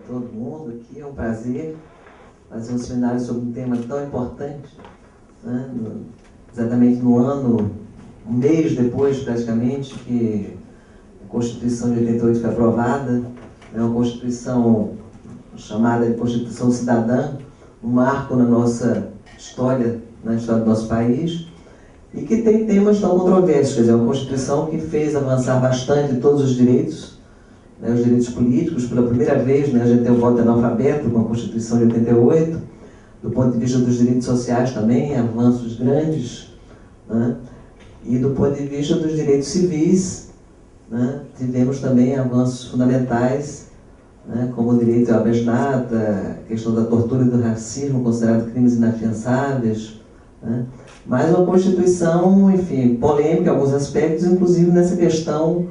todo mundo aqui. É um prazer fazer um seminário sobre um tema tão importante, né? Exatamente no ano, um mês depois, praticamente, que a Constituição de 88 foi aprovada. É uma Constituição chamada de Constituição Cidadã, um marco na nossa história, na história do nosso país, e que tem temas tão controversos. Quer dizer, é uma Constituição que fez avançar bastante todos os direitos, né, os direitos políticos. Pela primeira vez, né, a gente tem o voto analfabeto com a Constituição de 88, do ponto de vista dos direitos sociais também, avanços grandes, né, e do ponto de vista dos direitos civis, né, tivemos também avanços fundamentais, né, como o direito ao habeas data, a questão da tortura e do racismo, considerados crimes inafiançáveis, né, mas uma Constituição, enfim, polêmica em alguns aspectos, inclusive nessa questão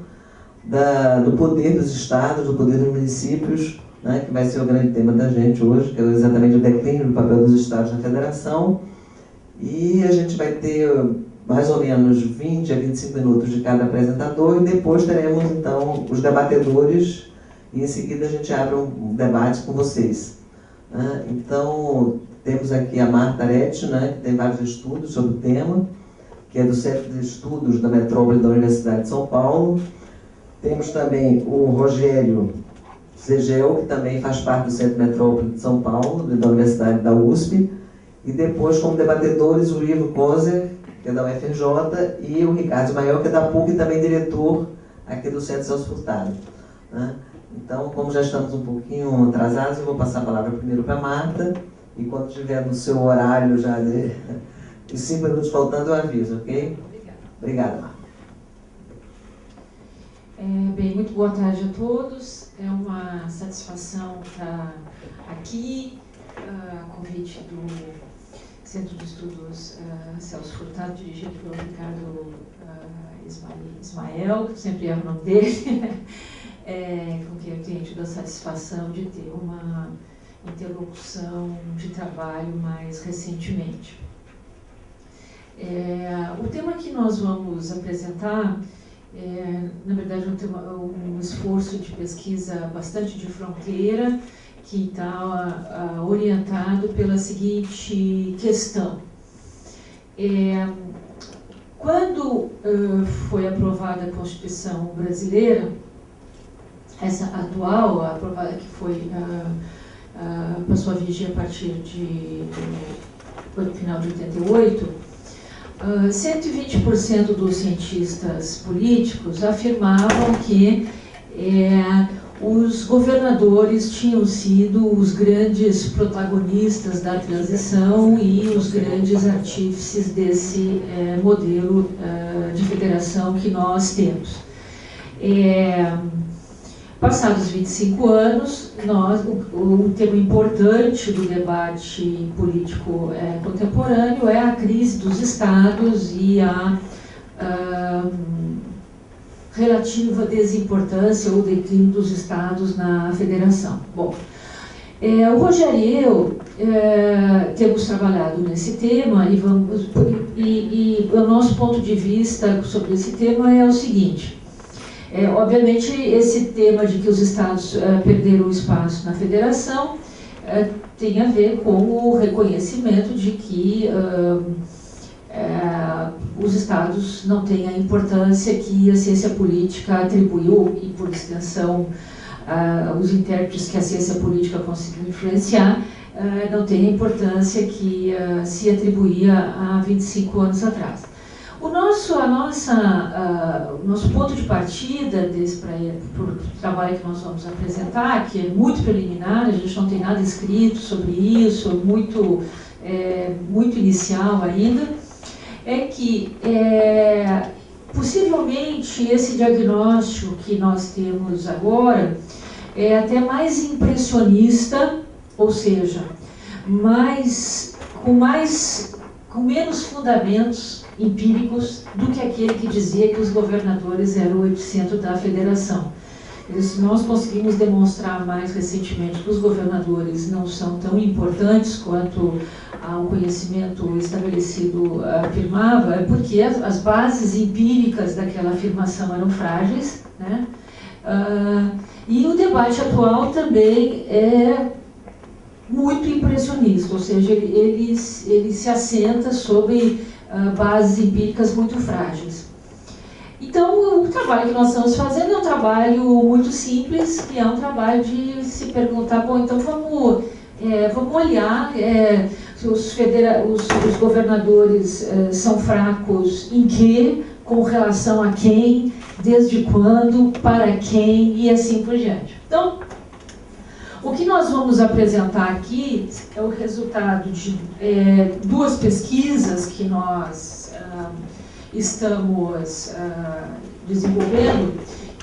do poder dos estados, do poder dos municípios, né, que vai ser o grande tema da gente hoje, que é exatamente o declínio do papel dos estados na federação. E a gente vai ter mais ou menos 20 a 25 minutos de cada apresentador, e depois teremos, então, os debatedores, e em seguida a gente abre um debate com vocês. Então, temos aqui a Marta Aretti, né, que tem vários estudos sobre o tema, que é do Centro de Estudos da Metrópole da Universidade de São Paulo. Temos também o Rogério Segel, que também faz parte do Centro Metrópole de São Paulo, da Universidade da USP. E depois, como debatedores, o Ivo Kozer, que é da UFRJ, e o Ricardo Ismael, que é da PUC e também diretor aqui do Centro Celso Furtado. Então, como já estamos um pouquinho atrasados, eu vou passar a palavra primeiro para a Marta, e quando estiver no seu horário já de 5 minutos faltando, eu aviso, ok? Obrigada, Marta. Bem, muito boa tarde a todos. É uma satisfação estar aqui, a convite do Centro de Estudos Celso Furtado, dirigido pelo Ricardo Ismael, que sempre é o nome dele, com quem eu tenho tido a satisfação de ter uma interlocução de trabalho mais recentemente. O tema que nós vamos apresentar na verdade, um esforço de pesquisa bastante de fronteira, que está orientado pela seguinte questão. Quando foi aprovada a Constituição brasileira, essa atual, aprovada que foi, passou a vigir a partir do final de 88, 120% dos cientistas políticos afirmavam que os governadores tinham sido os grandes protagonistas da transição e os grandes artífices desse modelo de federação que nós temos. Passados 25 anos, um tema importante do debate político contemporâneo é a crise dos estados e a relativa desimportância ou declínio dos estados na federação. Bom, o Rogério e eu temos trabalhado nesse tema e o nosso ponto de vista sobre esse tema é o seguinte. Obviamente, esse tema de que os estados perderam espaço na federação tem a ver com o reconhecimento de que os estados não têm a importância que a ciência política atribuiu, e por extensão os intérpretes que a ciência política conseguiu influenciar, não têm a importância que se atribuía há 25 anos atrás. O nosso ponto de partida para o trabalho que nós vamos apresentar, que é muito preliminar, a gente não tem nada escrito sobre isso, muito inicial ainda, é que possivelmente esse diagnóstico que nós temos agora é até mais impressionista, ou seja, com menos fundamentos empíricos do que aquele que dizia que os governadores eram o epicentro da federação. Nós conseguimos demonstrar mais recentemente que os governadores não são tão importantes quanto o conhecimento estabelecido afirmava, porque as bases empíricas daquela afirmação eram frágeis, né? E o debate atual também é muito impressionista, ou seja, ele se assenta sobre bases empíricas muito frágeis. Então, o trabalho que nós estamos fazendo é um trabalho muito simples, que é um trabalho de se perguntar, bom, então vamos olhar se os governadores são fracos em quê, com relação a quem, desde quando, para quem e assim por diante. Então, o que nós vamos apresentar aqui é o resultado de duas pesquisas que nós estamos desenvolvendo.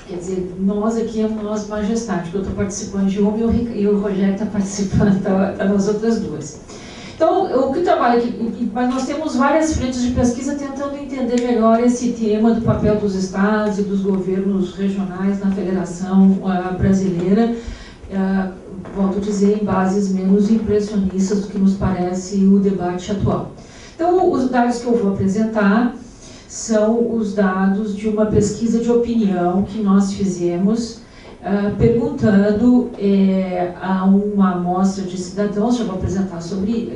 Quer dizer, nós aqui é nós majestade, porque eu estou participando de uma e o Rogério está participando das outras duas. Então, o que trabalha aqui, mas nós temos várias frentes de pesquisa tentando entender melhor esse tema do papel dos estados e dos governos regionais na federação brasileira, volto a dizer, em bases menos impressionistas do que nos parece o debate atual. Então, os dados que eu vou apresentar são os dados de uma pesquisa de opinião que nós fizemos, perguntando a uma amostra de cidadãos, já vou apresentar sobre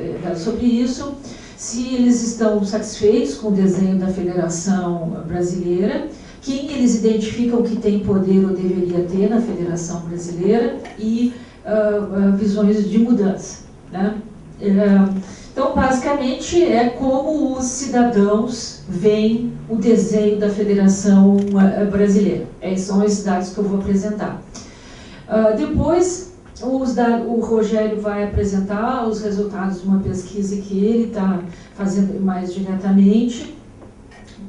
isso, se eles estão satisfeitos com o desenho da Federação Brasileira, quem eles identificam que tem poder ou deveria ter na Federação Brasileira e visões de mudança, né? Então, basicamente, é como os cidadãos veem o desenho da Federação Brasileira. São esses dados que eu vou apresentar. Depois, o Rogério vai apresentar os resultados de uma pesquisa que ele está fazendo mais diretamente,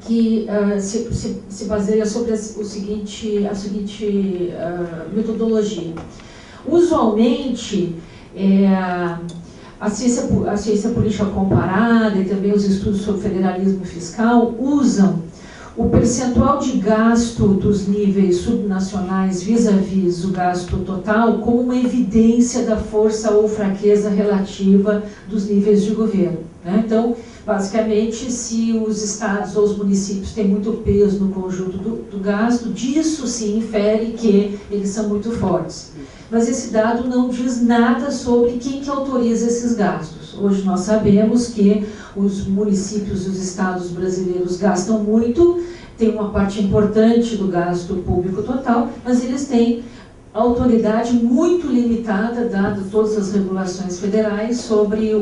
que se baseia sobre a seguinte metodologia. Usualmente, a ciência política comparada e também os estudos sobre federalismo fiscal usam o percentual de gasto dos níveis subnacionais vis-à-vis o gasto total como uma evidência da força ou fraqueza relativa dos níveis de governo, né? Então, basicamente, se os estados ou os municípios têm muito peso no conjunto do gasto, disso se infere que eles são muito fortes. Mas esse dado não diz nada sobre quem que autoriza esses gastos. Hoje nós sabemos que os municípios e os estados brasileiros gastam muito, tem uma parte importante do gasto público total, mas eles têm autoridade muito limitada, dado todas as regulações federais, sobre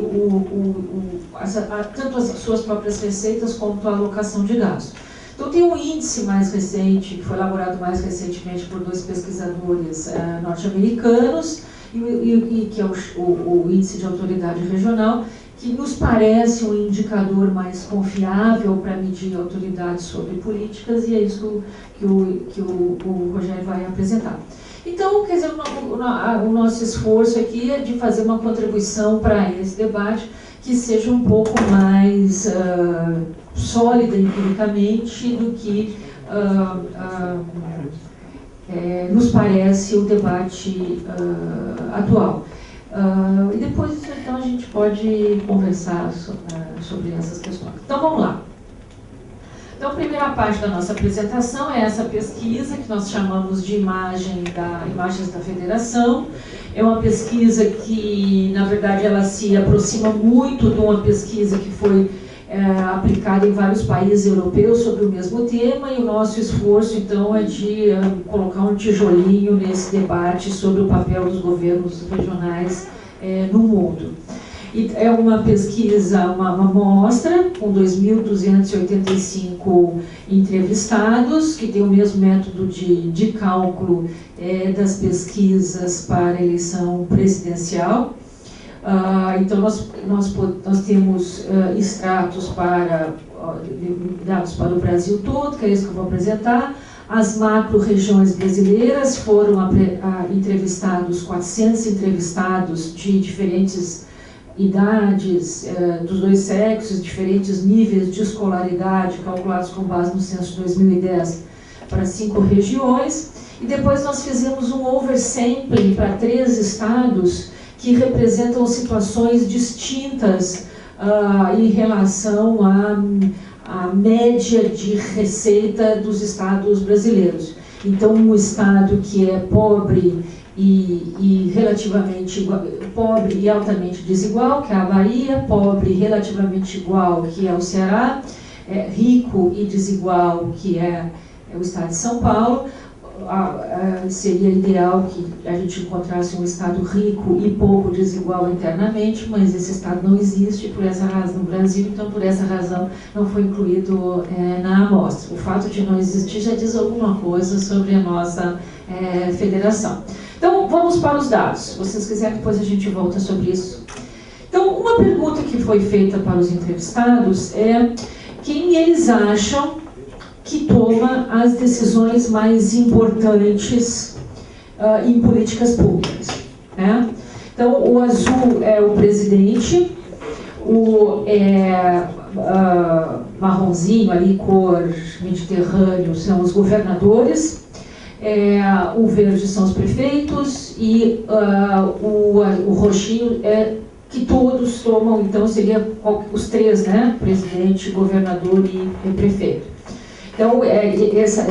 tanto as suas próprias receitas quanto a alocação de gasto. Então, tem um índice mais recente, que foi elaborado mais recentemente por dois pesquisadores norte-americanos, e que é o Índice de Autoridade Regional, que nos parece um indicador mais confiável para medir a autoridade sobre políticas, e é isso que o Rogério vai apresentar. Então, quer dizer, o nosso esforço aqui é de fazer uma contribuição para esse debate que seja um pouco mais sólida empiricamente do que nos parece o debate atual. E depois, então, a gente pode conversar sobre essas questões. Então, vamos lá. Então, a primeira parte da nossa apresentação é essa pesquisa que nós chamamos de Imagens da Federação. É uma pesquisa que, na verdade, ela se aproxima muito de uma pesquisa que foi aplicada em vários países europeus sobre o mesmo tema, e o nosso esforço, então, é de colocar um tijolinho nesse debate sobre o papel dos governos regionais no mundo. E é uma pesquisa, uma amostra, com 2.285 entrevistados, que tem o mesmo método de cálculo das pesquisas para a eleição presidencial. Então, nós temos extratos dados para o Brasil todo, que é isso que eu vou apresentar. As macro-regiões brasileiras foram entrevistados, 400 entrevistados de diferentes idades, dos dois sexos, diferentes níveis de escolaridade, calculados com base no censo de 2010, para 5 regiões. E depois nós fizemos um oversampling para 3 estados que representam situações distintas em relação à média de receita dos estados brasileiros. Então, um estado que é pobre e relativamente pobre e altamente desigual, que é a Bahia, pobre e relativamente igual, que é o Ceará, rico e desigual, que é o estado de São Paulo. Seria ideal que a gente encontrasse um estado rico e pouco desigual internamente, mas esse estado não existe por essa razão no Brasil, então por essa razão não foi incluído na amostra. O fato de não existir já diz alguma coisa sobre a nossa federação. Então vamos para os dados. Se vocês quiserem, depois a gente volta sobre isso. Então, uma pergunta que foi feita para os entrevistados é quem eles acham que toma as decisões mais importantes em políticas públicas, né? Então, o azul é o presidente, o marronzinho ali, cor mediterrâneo, são os governadores, o verde são os prefeitos e o roxinho é que todos tomam, então seria os três, né? Presidente, governador e prefeito. Então, essa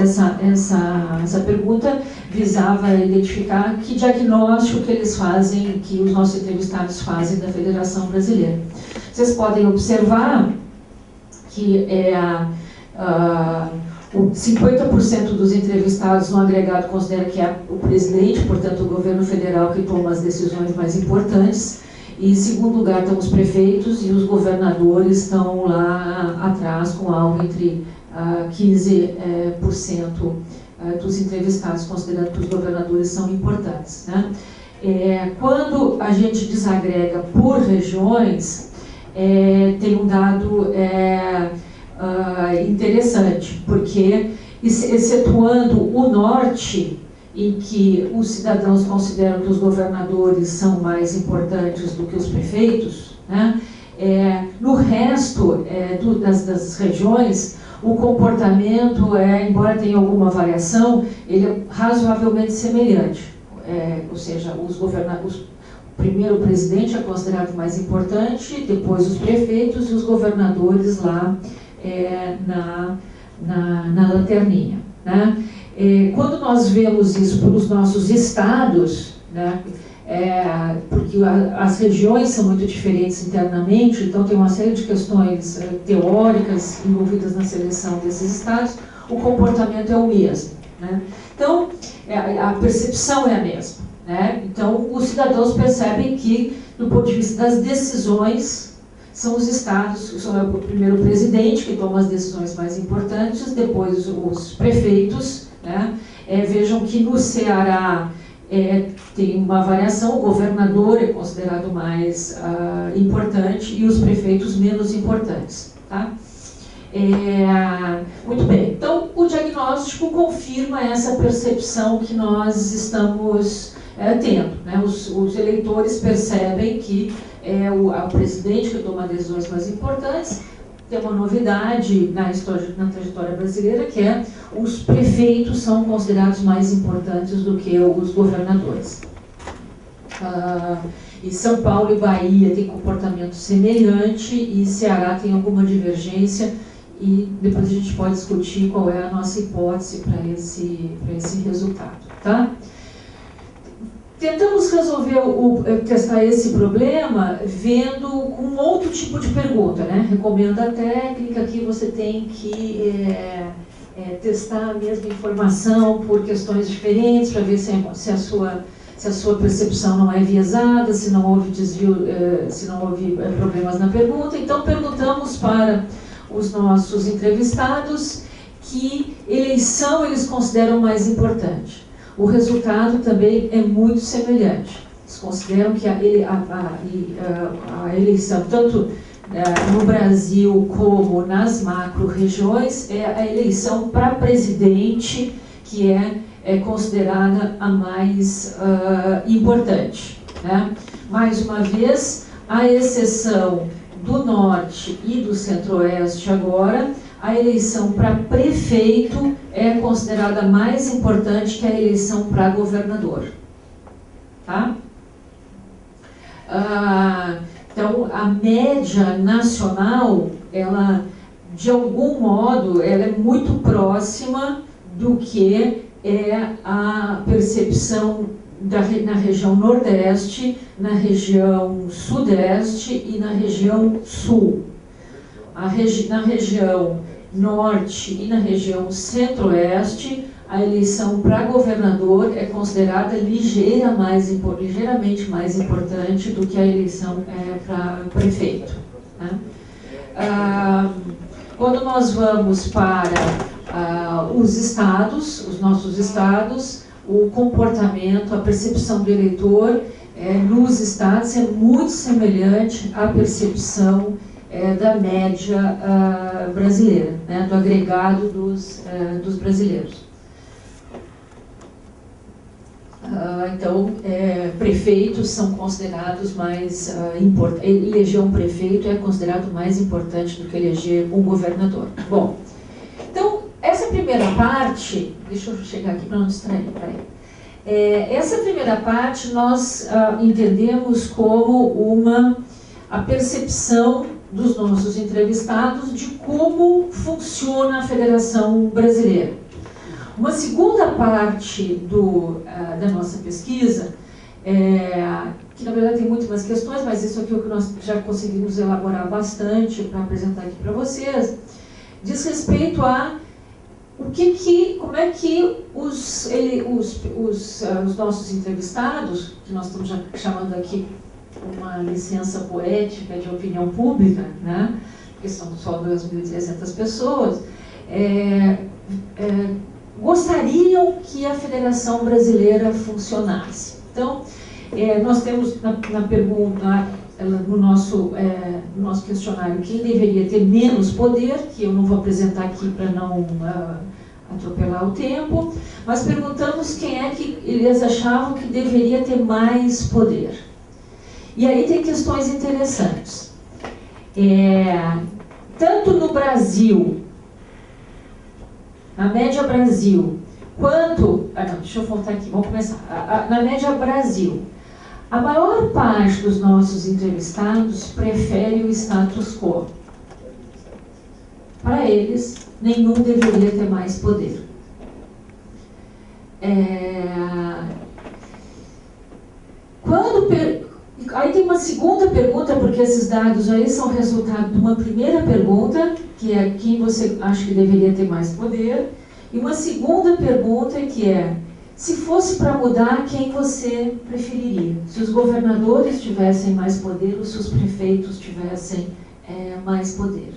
pergunta visava identificar que diagnóstico que eles fazem, que os nossos entrevistados fazem da Federação Brasileira. Vocês podem observar que 50% dos entrevistados no agregado considera que é o presidente, portanto o governo federal, que toma as decisões mais importantes. E em segundo lugar estão os prefeitos e os governadores estão lá atrás com algo entre 15% dos entrevistados considerando que os governadores são importantes, né? Quando a gente desagrega por regiões, tem um dado interessante, porque excetuando o norte, em que os cidadãos consideram que os governadores são mais importantes do que os prefeitos, né? No resto das regiões, o comportamento, embora tenha alguma variação, ele é razoavelmente semelhante. Ou seja, primeiro o presidente é considerado mais importante, depois os prefeitos e os governadores lá na lanterninha, né? Quando nós vemos isso pelos nossos estados, né, porque as regiões são muito diferentes internamente, então tem uma série de questões teóricas envolvidas na seleção desses estados, o comportamento é o mesmo, né? Então, a percepção é a mesma, né? Então, os cidadãos percebem que, do ponto de vista das decisões, são os estados, são o primeiro o presidente, que toma as decisões mais importantes, depois os prefeitos, né? Vejam que no Ceará tem uma variação, o governador é considerado mais importante e os prefeitos menos importantes, tá? Muito bem, então o diagnóstico confirma essa percepção que nós estamos tendo, né? Os eleitores percebem que é o presidente que toma decisões mais importantes. Tem uma novidade na trajetória brasileira, que é os prefeitos são considerados mais importantes do que os governadores. E São Paulo e Bahia têm comportamento semelhante e Ceará tem alguma divergência, e depois a gente pode discutir qual é a nossa hipótese para esse resultado, tá? Tentamos testar esse problema vendo com outro tipo de pergunta, né? Recomendo a técnica que você tem que testar a mesma informação por questões diferentes para ver se a sua percepção não é enviesada, se não houve desvio, se não houve problemas na pergunta. Então perguntamos para os nossos entrevistados que eleição eles consideram mais importante. O resultado também é muito semelhante. Eles consideram que a eleição, tanto no Brasil como nas macro-regiões, é a eleição para presidente que é considerada a mais importante, né? Mais uma vez, a exceção do Norte e do Centro-Oeste agora, a eleição para prefeito é considerada mais importante que a eleição para governador, tá? Então, a média nacional, ela, de algum modo, ela é muito próxima do que é a percepção na região Nordeste, na região Sudeste e na região Sul. Na região Norte e na região Centro-Oeste, a eleição para governador é considerada ligeiramente mais importante do que a eleição para prefeito, né? Quando nós vamos para os estados, os nossos estados, o comportamento, a percepção do eleitor nos estados é muito semelhante à percepção da média brasileira, né, do agregado dos brasileiros. Então, prefeitos são considerados mais importantes. Eleger um prefeito é considerado mais importante do que eleger um governador. Bom, então, essa primeira parte, deixa eu chegar aqui para não distrair, peraí. Essa primeira parte nós entendemos como a percepção dos nossos entrevistados de como funciona a Federação Brasileira. Uma segunda parte da nossa pesquisa, que na verdade tem muito mais questões, mas isso aqui é o que nós já conseguimos elaborar bastante para apresentar aqui para vocês, diz respeito a como é que os nossos entrevistados, que nós estamos já chamando aqui uma licença poética de opinião pública, né, porque são só 2.300 pessoas, gostariam que a Federação Brasileira funcionasse. Então, nós temos na pergunta, no nosso questionário, quem deveria ter menos poder, que eu não vou apresentar aqui para não atropelar o tempo, mas perguntamos quem é que eles achavam que deveria ter mais poder. E aí tem questões interessantes. Tanto no Brasil, na média Brasil, quanto... deixa eu voltar aqui, vamos começar. Na média Brasil, a maior parte dos nossos entrevistados prefere o status quo. Para eles, nenhum deveria ter mais poder. Aí tem uma segunda pergunta, porque esses dados aí são resultado de uma primeira pergunta, que é quem você acha que deveria ter mais poder, e uma segunda pergunta que é, se fosse para mudar, quem você preferiria? Se os governadores tivessem mais poder ou se os prefeitos tivessem mais poder?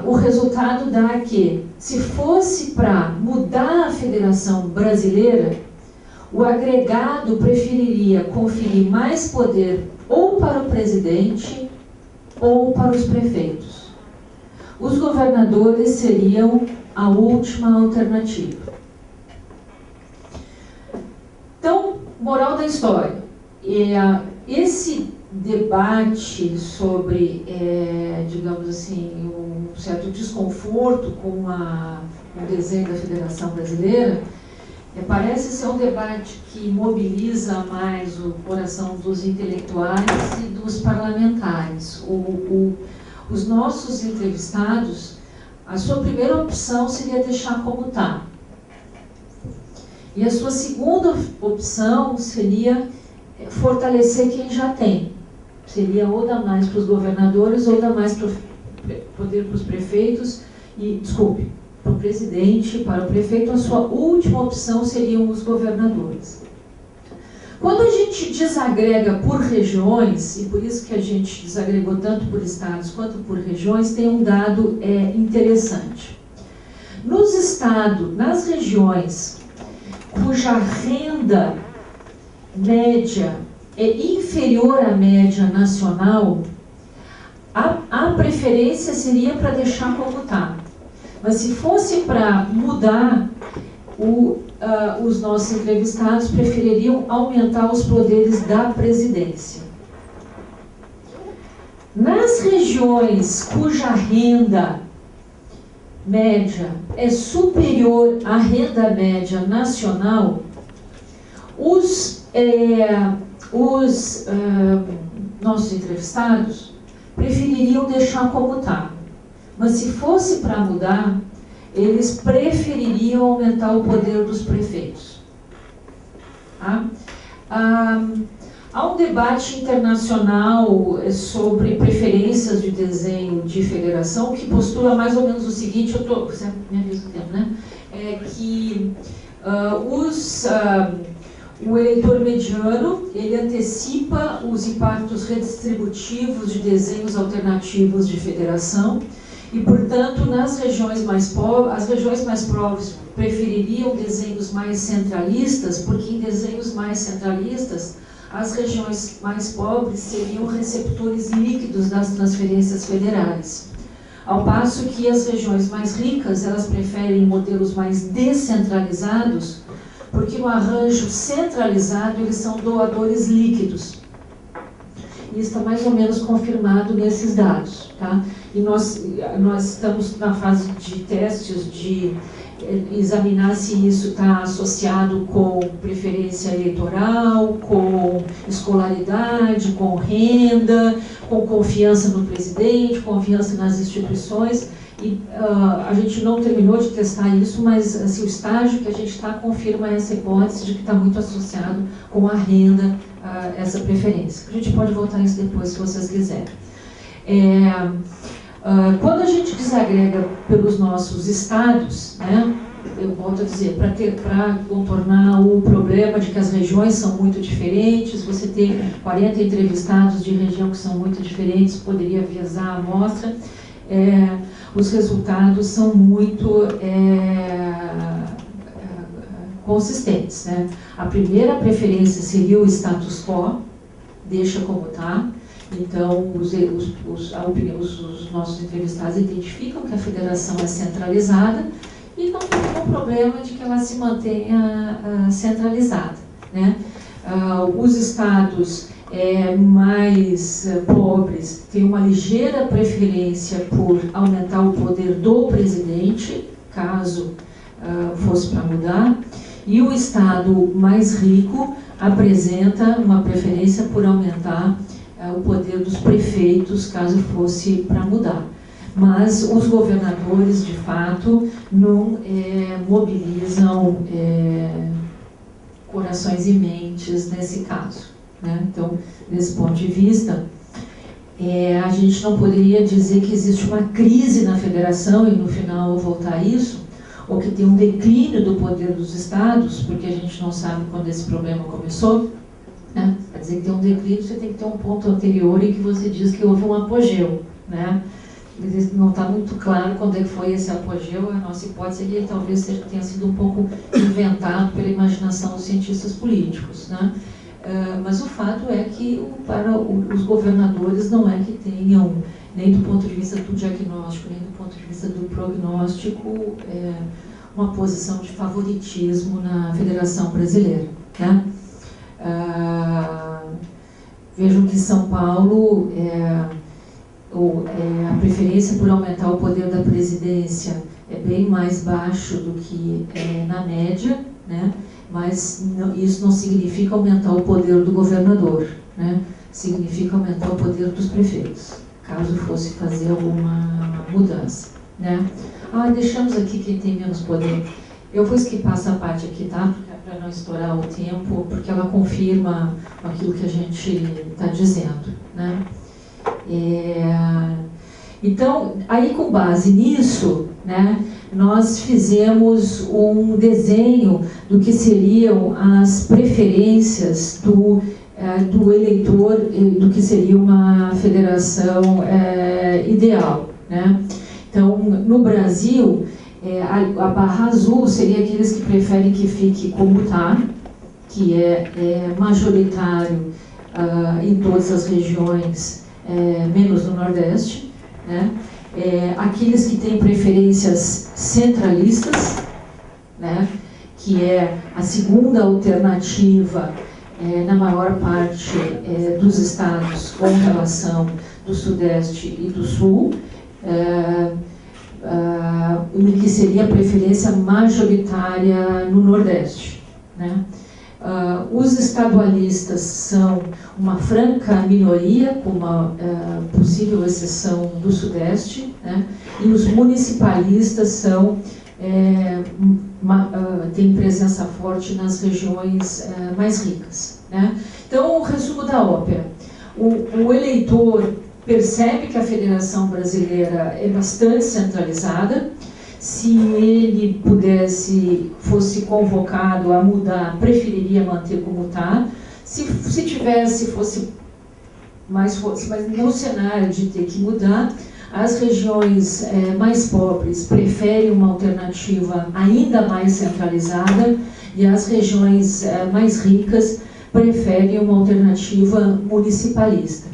O resultado dá que, se fosse para mudar a Federação Brasileira, o agregado preferiria conferir mais poder ou para o presidente ou para os prefeitos. Os governadores seriam a última alternativa. Então, moral da história. Esse debate sobre, digamos assim, um certo desconforto com o desenho da Federação Brasileira, parece ser um debate que mobiliza mais o coração dos intelectuais e dos parlamentares. Os nossos entrevistados, a sua primeira opção seria deixar como está. E a sua segunda opção seria fortalecer quem já tem. Seria ou dar mais para os governadores ou dar mais poder para os prefeitos para o presidente, para o prefeito. A sua última opção seriam os governadores. Quando a gente desagrega por regiões, e por isso que a gente desagregou tanto por estados quanto por regiões, tem um dado interessante. Nos estados, nas regiões cuja renda média é inferior à média nacional, a preferência seria para deixar como está. Mas se fosse para mudar, os nossos entrevistados prefeririam aumentar os poderes da presidência. Nas regiões cuja renda média é superior à renda média nacional, nossos entrevistados prefeririam deixar como está. Mas se fosse para mudar, eles prefeririam aumentar o poder dos prefeitos. Tá? Há um debate internacional sobre preferências de desenho de federação que postula mais ou menos o seguinte, você me avisa o tempo, né? Que o eleitor mediano, ele antecipa os impactos redistributivos de desenhos alternativos de federação e, portanto, nas regiões mais pobres, as regiões mais pobres prefeririam desenhos mais centralistas, porque em desenhos mais centralistas, as regiões mais pobres seriam receptores líquidos das transferências federais. Ao passo que as regiões mais ricas, elas preferem modelos mais descentralizados, porque no arranjo centralizado eles são doadores líquidos. Isso está mais ou menos confirmado nesses dados. Tá? E nós estamos na fase de testes de examinar se isso está associado com preferência eleitoral, com escolaridade, com renda, com confiança no presidente, confiança nas instituições. E a gente não terminou de testar isso, mas assim, o estágio que a gente está confirma essa hipótese de que está muito associado com a renda, essa preferência. A gente pode voltar isso depois, se vocês quiserem. Quando a gente desagrega pelos nossos estados, né, eu volto a dizer, para contornar o problema de que as regiões são muito diferentes, você ter 40 entrevistados de região que são muito diferentes, poderia viesar a amostra, os resultados são muito consistentes. Né? A primeira preferência seria o status quo, deixa como está. Então, os nossos entrevistados identificam que a federação é centralizada e não tem nenhum problema de que ela se mantenha centralizada. Né? Os estados mais pobres têm uma ligeira preferência por aumentar o poder do presidente, caso fosse para mudar, e o estado mais rico apresenta uma preferência por aumentar o poder dos prefeitos, caso fosse para mudar. Mas os governadores, de fato, não mobilizam corações e mentes nesse caso. Né? Então, desse ponto de vista, a gente não poderia dizer que existe uma crise na federação, e no final eu vou voltar a isso, ou que tem um declínio do poder dos estados, porque a gente não sabe quando esse problema começou. Né? Quer dizer que tem um declínio, você tem que ter um ponto anterior em que você diz que houve um apogeu. Né? Não está muito claro quando é que foi esse apogeu. A nossa hipótese é que ele talvez tenha sido um pouco inventado pela imaginação dos cientistas políticos. Né? Mas o fato é que para os governadores não é que tenham, nem do ponto de vista do diagnóstico, nem do ponto de vista do prognóstico, uma posição de favoritismo na Federação Brasileira. Né? Vejam que São Paulo, a preferência por aumentar o poder da presidência é bem mais baixo do que na média, né? Mas isso não significa aumentar o poder do governador, né? Significa aumentar o poder dos prefeitos, caso fosse fazer alguma mudança. Né? Deixamos aqui quem tem menos poder. Eu vou skipar essa parte aqui, tá? Para não estourar o tempo, porque ela confirma aquilo que a gente está dizendo. Né? Então, aí com base nisso, né, nós fizemos um desenho do que seriam as preferências do eleitor, do que seria uma federação ideal. Né? Então, no Brasil, a barra azul seria aqueles que preferem que fique como está, que é majoritário em todas as regiões, menos no Nordeste. Né? Aqueles que têm preferências centralistas, né? Que é a segunda alternativa na maior parte dos estados com relação do Sudeste e do Sul, que seria a preferência majoritária no Nordeste. Né? Os estadualistas são uma franca minoria, com uma possível exceção do Sudeste, né? E os municipalistas são tem presença forte nas regiões mais ricas, né? Então, o resumo da ópera. O eleitor percebe que a Federação Brasileira é bastante centralizada. Se ele fosse convocado a mudar, preferiria manter como está. Fosse mais mas no cenário de ter que mudar, as regiões mais pobres preferem uma alternativa ainda mais centralizada e as regiões mais ricas preferem uma alternativa municipalista.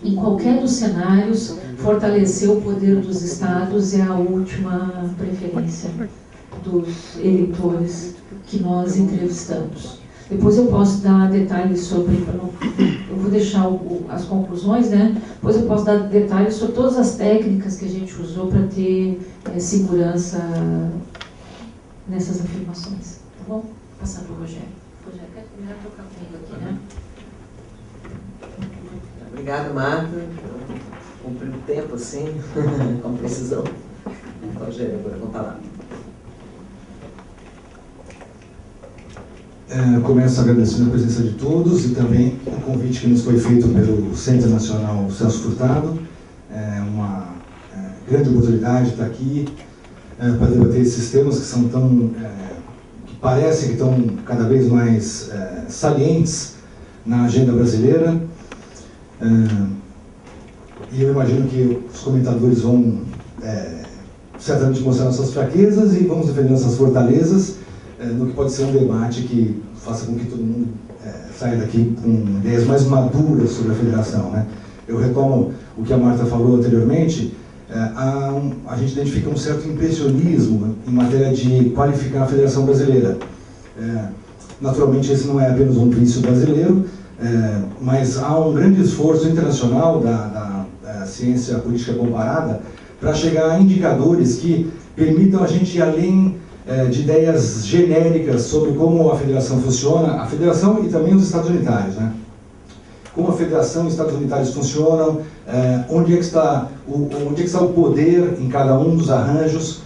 Em qualquer dos cenários, fortalecer o poder dos estados é a última preferência dos eleitores que nós entrevistamos. Depois eu posso dar detalhes sobre, eu vou deixar as conclusões, né? Depois eu posso dar detalhes sobre todas as técnicas que a gente usou para ter segurança nessas afirmações. Tá bom? Vou passar para o Rogério. Rogério, quer terminar de tocar comigo aqui, né? Obrigado, Marta. Cumprir o tempo assim, com precisão. Rogério, agora com a palavra. Começo agradecendo a presença de todos e também o convite que nos foi feito pelo Centro Nacional Celso Furtado. É uma grande oportunidade estar aqui para debater esses temas que são que parece que estão cada vez mais salientes na agenda brasileira. E eu imagino que os comentadores vão certamente mostrar nossas fraquezas e vamos defender nossas fortalezas no que pode ser um debate que faça com que todo mundo saia daqui com ideias mais maduras sobre a federação, né? Eu retomo o que a Marta falou anteriormente, a gente identifica um certo impressionismo em matéria de qualificar a Federação Brasileira. Naturalmente, esse não é apenas um vício brasileiro, mas há um grande esforço internacional da ciência política comparada para chegar a indicadores que permitam a gente ir além de ideias genéricas sobre como a federação funciona, a federação e também os Estados Unitários, né? Como a federação e os Estados Unitários funcionam, onde é que está o poder em cada um dos arranjos.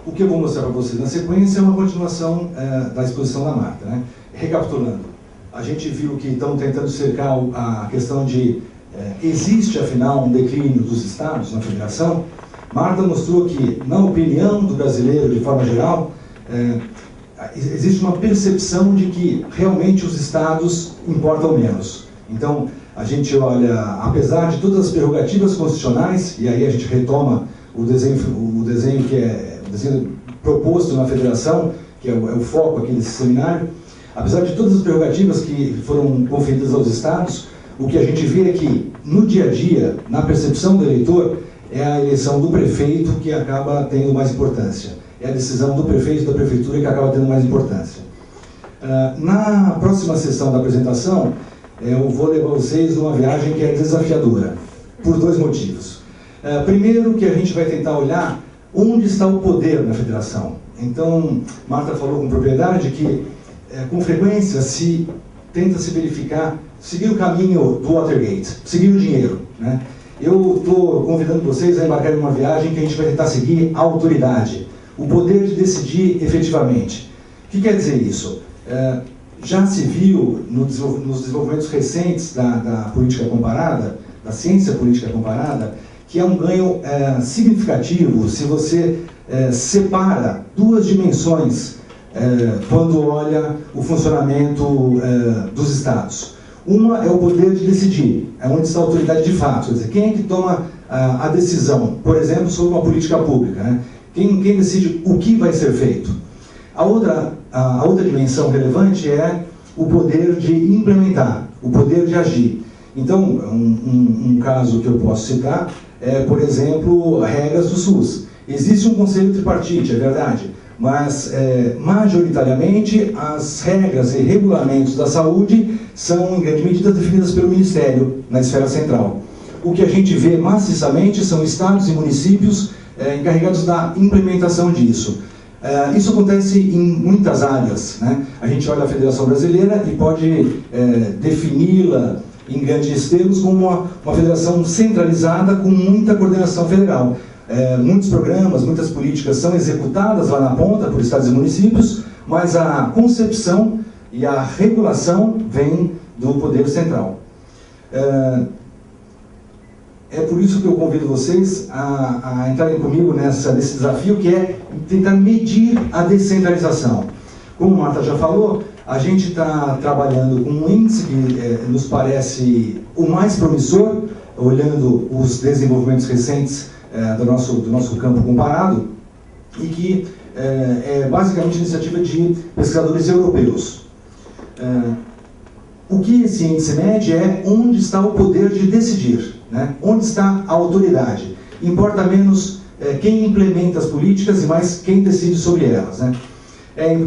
O que eu vou mostrar para vocês na sequência é uma continuação da exposição da Marta, né? Recapitulando, a gente viu que estão tentando cercar a questão de existe afinal um declínio dos estados na federação. Marta mostrou que, na opinião do brasileiro de forma geral, existe uma percepção de que realmente os estados importam menos. Então, a gente olha, apesar de todas as prerrogativas constitucionais, e aí a gente retoma o desenho que é o desenho proposto na federação, que é o foco aqui desse seminário, apesar de todas as prerrogativas que foram conferidas aos estados, o que a gente vê é que, no dia a dia, na percepção do eleitor, é a eleição do prefeito que acaba tendo mais importância. É a decisão do prefeito e da prefeitura que acaba tendo mais importância. Na próxima sessão da apresentação, eu vou levar vocês numa viagem que é desafiadora, por dois motivos. Primeiro, que a gente vai tentar olhar onde está o poder na federação. Então, Marta falou com propriedade que, com frequência, tenta se verificar, seguir o caminho do Watergate, seguir o dinheiro, né? Eu estou convidando vocês a embarcar em uma viagem que a gente vai tentar seguir a autoridade, o poder de decidir efetivamente. O que quer dizer isso? Já se viu nos desenvolvimentos recentes da política comparada, da ciência política comparada, que é um ganho significativo se você separa duas dimensões quando olha o funcionamento dos estados. Uma é o poder de decidir, é onde está a autoridade de fato, quer dizer, quem é que toma a decisão, por exemplo, sobre uma política pública, né? Quem decide o que vai ser feito. A outra dimensão relevante é o poder de implementar, o poder de agir. Então, um caso que eu posso citar é, por exemplo, regras do SUS. Existe um conselho tripartite, é verdade, mas majoritariamente as regras e regulamentos da saúde são em grande medida definidas pelo Ministério na esfera central. O que a gente vê maciçamente são estados e municípios encarregados da implementação disso. Isso acontece em muitas áreas, né? A gente olha a Federação Brasileira e pode defini-la em grandes termos como uma federação centralizada com muita coordenação federal. Muitos programas, muitas políticas são executadas lá na ponta por estados e municípios, mas a concepção e a regulação vem do poder central. É por isso que eu convido vocês a entrarem comigo nesse desafio, que é tentar medir a descentralização. Como a Marta já falou, a gente está trabalhando com um índice que nos parece o mais promissor, olhando os desenvolvimentos recentes do nosso campo comparado, e que é basicamente iniciativa de pesquisadores europeus. O que esse índice mede é onde está o poder de decidir, né? Onde está a autoridade. Importa menos quem implementa as políticas e mais quem decide sobre elas, né?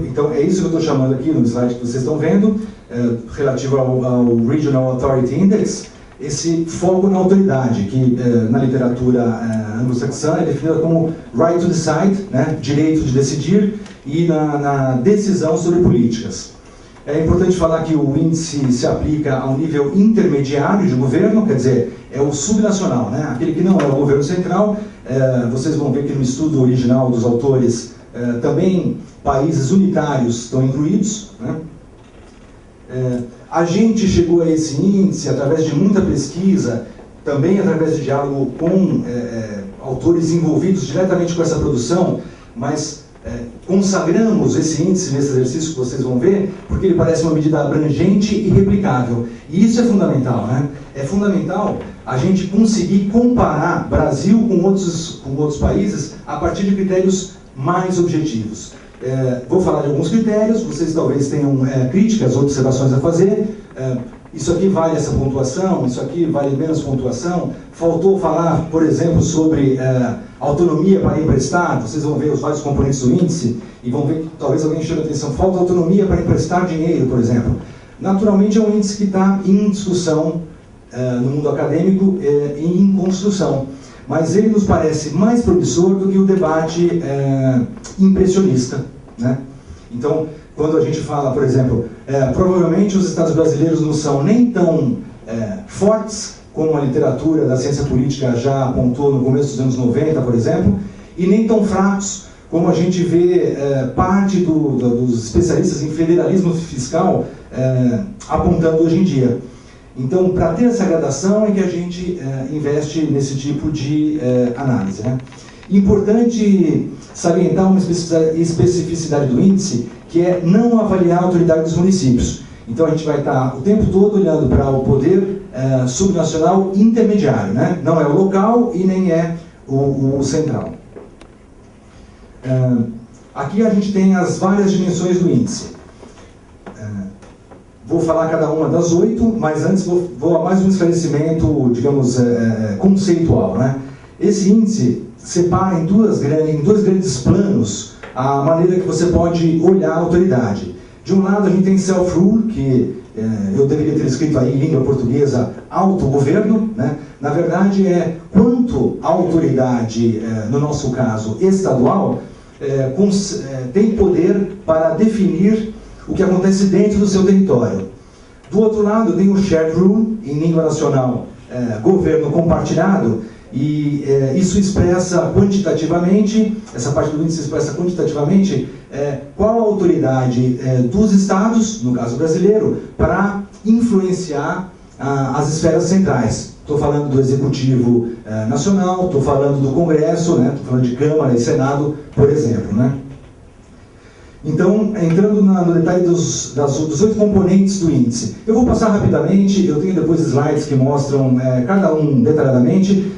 Então é isso que eu estou chamando aqui no slide que vocês estão vendo, relativo ao Regional Authority Index, esse foco na autoridade, que na literatura anglo-saxã é definida como right to decide, né? Direito de decidir, e na decisão sobre políticas. É importante falar que o índice se aplica a um nível intermediário de governo, quer dizer, é o subnacional, né? Aquele que não é o governo central. Vocês vão ver que no estudo original dos autores também países unitários estão incluídos, né? A gente chegou a esse índice através de muita pesquisa, também através de diálogo com autores envolvidos diretamente com essa produção, mas consagramos esse índice nesse exercício que vocês vão ver, porque ele parece uma medida abrangente e replicável. E isso é fundamental, né? É fundamental a gente conseguir comparar Brasil com outros países a partir de critérios mais objetivos. Vou falar de alguns critérios, vocês talvez tenham críticas ou observações a fazer. Isso aqui vale essa pontuação, isso aqui vale menos pontuação. Faltou falar, por exemplo, sobre autonomia para emprestar. Vocês vão ver os vários componentes do índice e vão ver que talvez alguém chame a atenção. Falta autonomia para emprestar dinheiro, por exemplo. Naturalmente é um índice que está em discussão no mundo acadêmico e em construção. Mas ele nos parece mais promissor do que o debate impressionista, né? Então, quando a gente fala, por exemplo, provavelmente os estados brasileiros não são nem tão fortes como a literatura da ciência política já apontou no começo dos anos 90, por exemplo, e nem tão fracos como a gente vê parte dos especialistas em federalismo fiscal apontando hoje em dia. Então, para ter essa gradação é que a gente investe nesse tipo de análise, né? Importante salientar uma especificidade do índice, que é não avaliar a autoridade dos municípios. Então, a gente vai estar o tempo todo olhando para o poder subnacional intermediário, né? Não é o local e nem é o central. Aqui a gente tem as várias dimensões do índice. Vou falar cada uma das 8, mas antes vou a mais um esclarecimento, digamos, conceitual, né? Esse índice separa em dois grandes planos a maneira que você pode olhar a autoridade. De um lado a gente tem self-rule, que eu deveria ter escrito aí em língua portuguesa autogoverno, né? Na verdade é quanto a autoridade, no nosso caso estadual, tem poder para definir o que acontece dentro do seu território. Do outro lado, tem o shared rule, em língua nacional, governo compartilhado, e isso expressa quantitativamente, essa parte do índice expressa quantitativamente qual a autoridade dos estados, no caso brasileiro, para influenciar as esferas centrais. Estou falando do Executivo Nacional, estou falando do Congresso, né? Estou falando de Câmara e Senado, por exemplo, né? Então, entrando no detalhe dos 8 componentes do índice. Eu vou passar rapidamente, eu tenho depois slides que mostram cada um detalhadamente.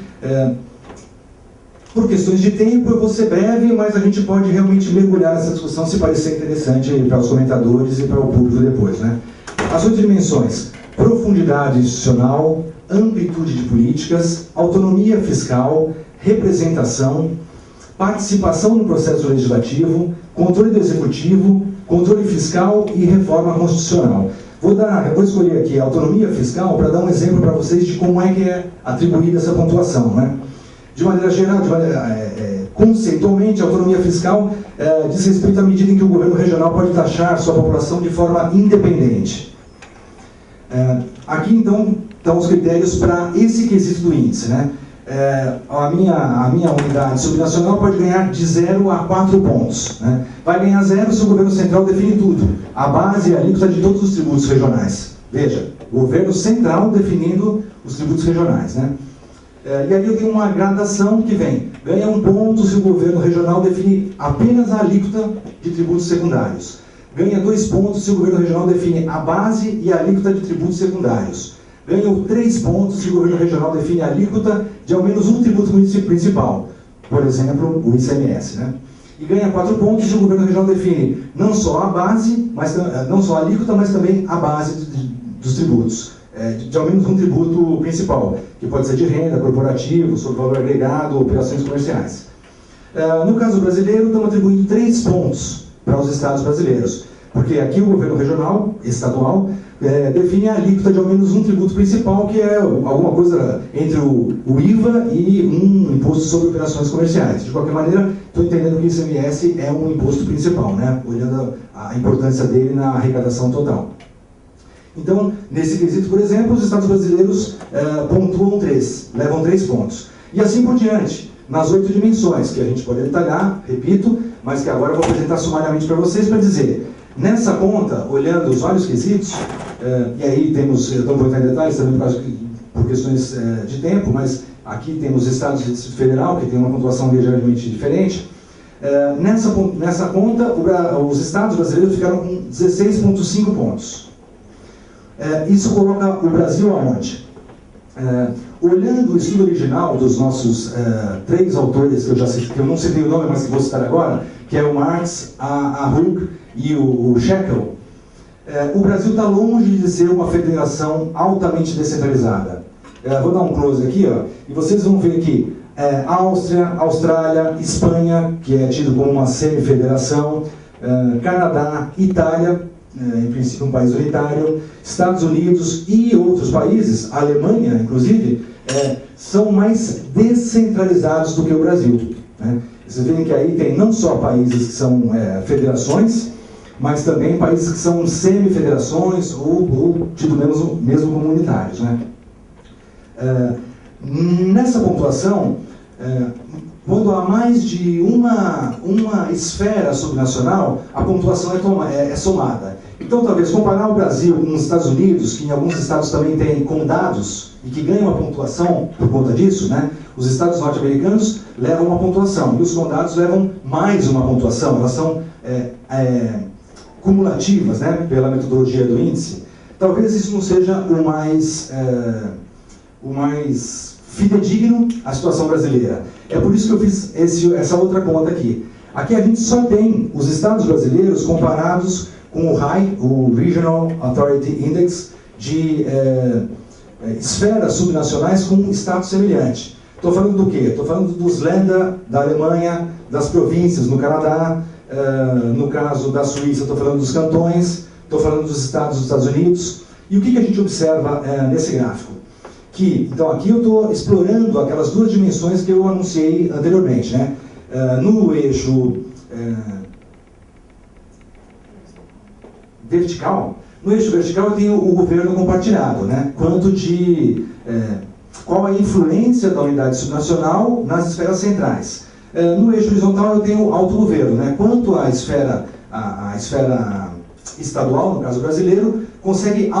Por questões de tempo, eu vou ser breve, mas a gente pode realmente mergulhar nessa discussão se parecer interessante para os comentadores e para o público depois, né? As 8 dimensões: profundidade institucional, amplitude de políticas, autonomia fiscal, representação, participação no processo legislativo, controle do executivo, controle fiscal e reforma constitucional. Vou escolher aqui a autonomia fiscal para dar um exemplo para vocês de como é que é atribuída essa pontuação, né? De maneira geral, conceitualmente, a autonomia fiscal diz respeito à medida em que o governo regional pode taxar sua população de forma independente. Aqui, então, estão os critérios para esse quesito do índice, né? a minha unidade subnacional pode ganhar de 0 a 4 pontos. Né? Vai ganhar 0 se o governo central define tudo. A base e a alíquota de todos os tributos regionais. Veja, o governo central definindo os tributos regionais. Né? E aí eu tenho uma gradação que vem. Ganha 1 ponto se o governo regional define apenas a alíquota de tributos secundários. Ganha 2 pontos se o governo regional define a base e a alíquota de tributos secundários. Ganha 3 pontos se o governo regional define a alíquota de ao menos um tributo principal, por exemplo, o ICMS. Né? E ganha 4 pontos se o governo regional define não só a base, não só a alíquota, mas também a base dos tributos. De ao menos um tributo principal, que pode ser de renda, corporativo, sobre valor agregado, operações comerciais. No caso brasileiro, estamos atribuindo 3 pontos para os estados brasileiros, porque aqui o governo regional, estadual, define a alíquota de ao menos um tributo principal, que é alguma coisa entre o IVA e um imposto sobre operações comerciais. De qualquer maneira, estou entendendo que o ICMS é um imposto principal, né? Olhando a importância dele na arrecadação total. Então, nesse quesito, por exemplo, os estados brasileiros pontuam 3, levam 3 pontos. E assim por diante, nas 8 dimensões, que a gente pode detalhar, repito, mas que agora eu vou apresentar sumariamente para vocês para dizer, nessa conta, olhando os vários quesitos, e aí temos, eu não vou entrar em detalhes também por questões de tempo, mas aqui temos estados de Distrito Federal, que tem uma pontuação ligeiramente diferente. Nessa conta, os estados brasileiros ficaram com 16,5 pontos. Isso coloca o Brasil aonde? Olhando o estudo original dos nossos 3 autores, que eu não citei o nome, mas que vou citar agora, que é o Marx, a Hug e o Shekel, o Brasil está longe de ser uma federação altamente descentralizada. Vou dar um close aqui, ó, e vocês vão ver que Áustria, Austrália, Espanha, que é tido como uma semi-federação, Canadá, Itália, em princípio um país unitário, Estados Unidos e outros países, a Alemanha inclusive, são mais descentralizados do que o Brasil. Né? Vocês veem que aí tem não só países que são federações, mas também países que são semi-federações ou tido mesmo como unitários. Né? Nessa pontuação, quando há mais de uma esfera subnacional, a pontuação é somada. Então, talvez comparar o Brasil com os Estados Unidos, que em alguns estados também tem condados, e que ganham uma pontuação por conta disso, né? Os estados norte-americanos levam uma pontuação, e os condados levam mais uma pontuação. Elas são cumulativas, né? Pela metodologia do índice. Talvez isso não seja o mais fidedigno à situação brasileira. É por isso que eu fiz essa outra conta aqui. Aqui a gente só tem os estados brasileiros comparados com o RAI, o Regional Authority Index, de esferas subnacionais com um status semelhante. Estou falando do quê? Estou falando dos Länder da Alemanha, das províncias no Canadá, no caso da Suíça estou falando dos cantões, estou falando dos estados dos Estados Unidos. E o que a gente observa nesse gráfico? Então aqui eu estou explorando aquelas 2 dimensões que eu anunciei anteriormente. Né? No eixo vertical, eu tenho o governo compartilhado, né? Qual a influência da unidade subnacional nas esferas centrais. No eixo horizontal eu tenho o autogoverno, né? Quanto a esfera estadual, no caso brasileiro, consegue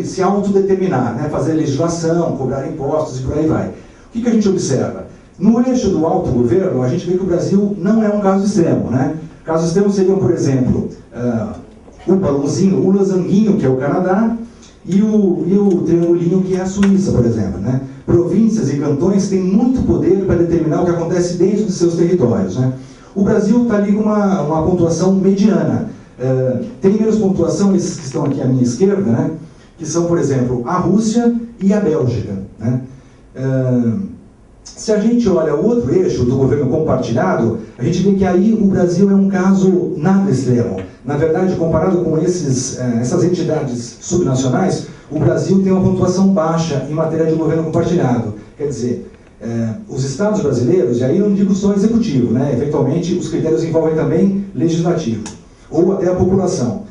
se autodeterminar, né? Fazer legislação, cobrar impostos e por aí vai. O que a gente observa? No eixo do autogoverno, a gente vê que o Brasil não é um caso extremo. Né? Casos extremos seriam, por exemplo, o balãozinho, o losanguinho, que é o Canadá, e o triangulinho, que é a Suíça, por exemplo. Né? Províncias e cantões têm muito poder para determinar o que acontece dentro de seus territórios. Né? O Brasil está ali com uma pontuação mediana. Tem menos pontuação esses que estão aqui à minha esquerda, né? Que são, por exemplo, a Rússia e a Bélgica. Né? Se a gente olha o outro eixo do governo compartilhado, a gente vê que aí o Brasil é um caso nada extremo. Na verdade, comparado com essas entidades subnacionais, o Brasil tem uma pontuação baixa em matéria de governo compartilhado. Quer dizer, os estados brasileiros, e aí eu não digo só executivo, né? Eventualmente os critérios envolvem também legislativo, ou até a população.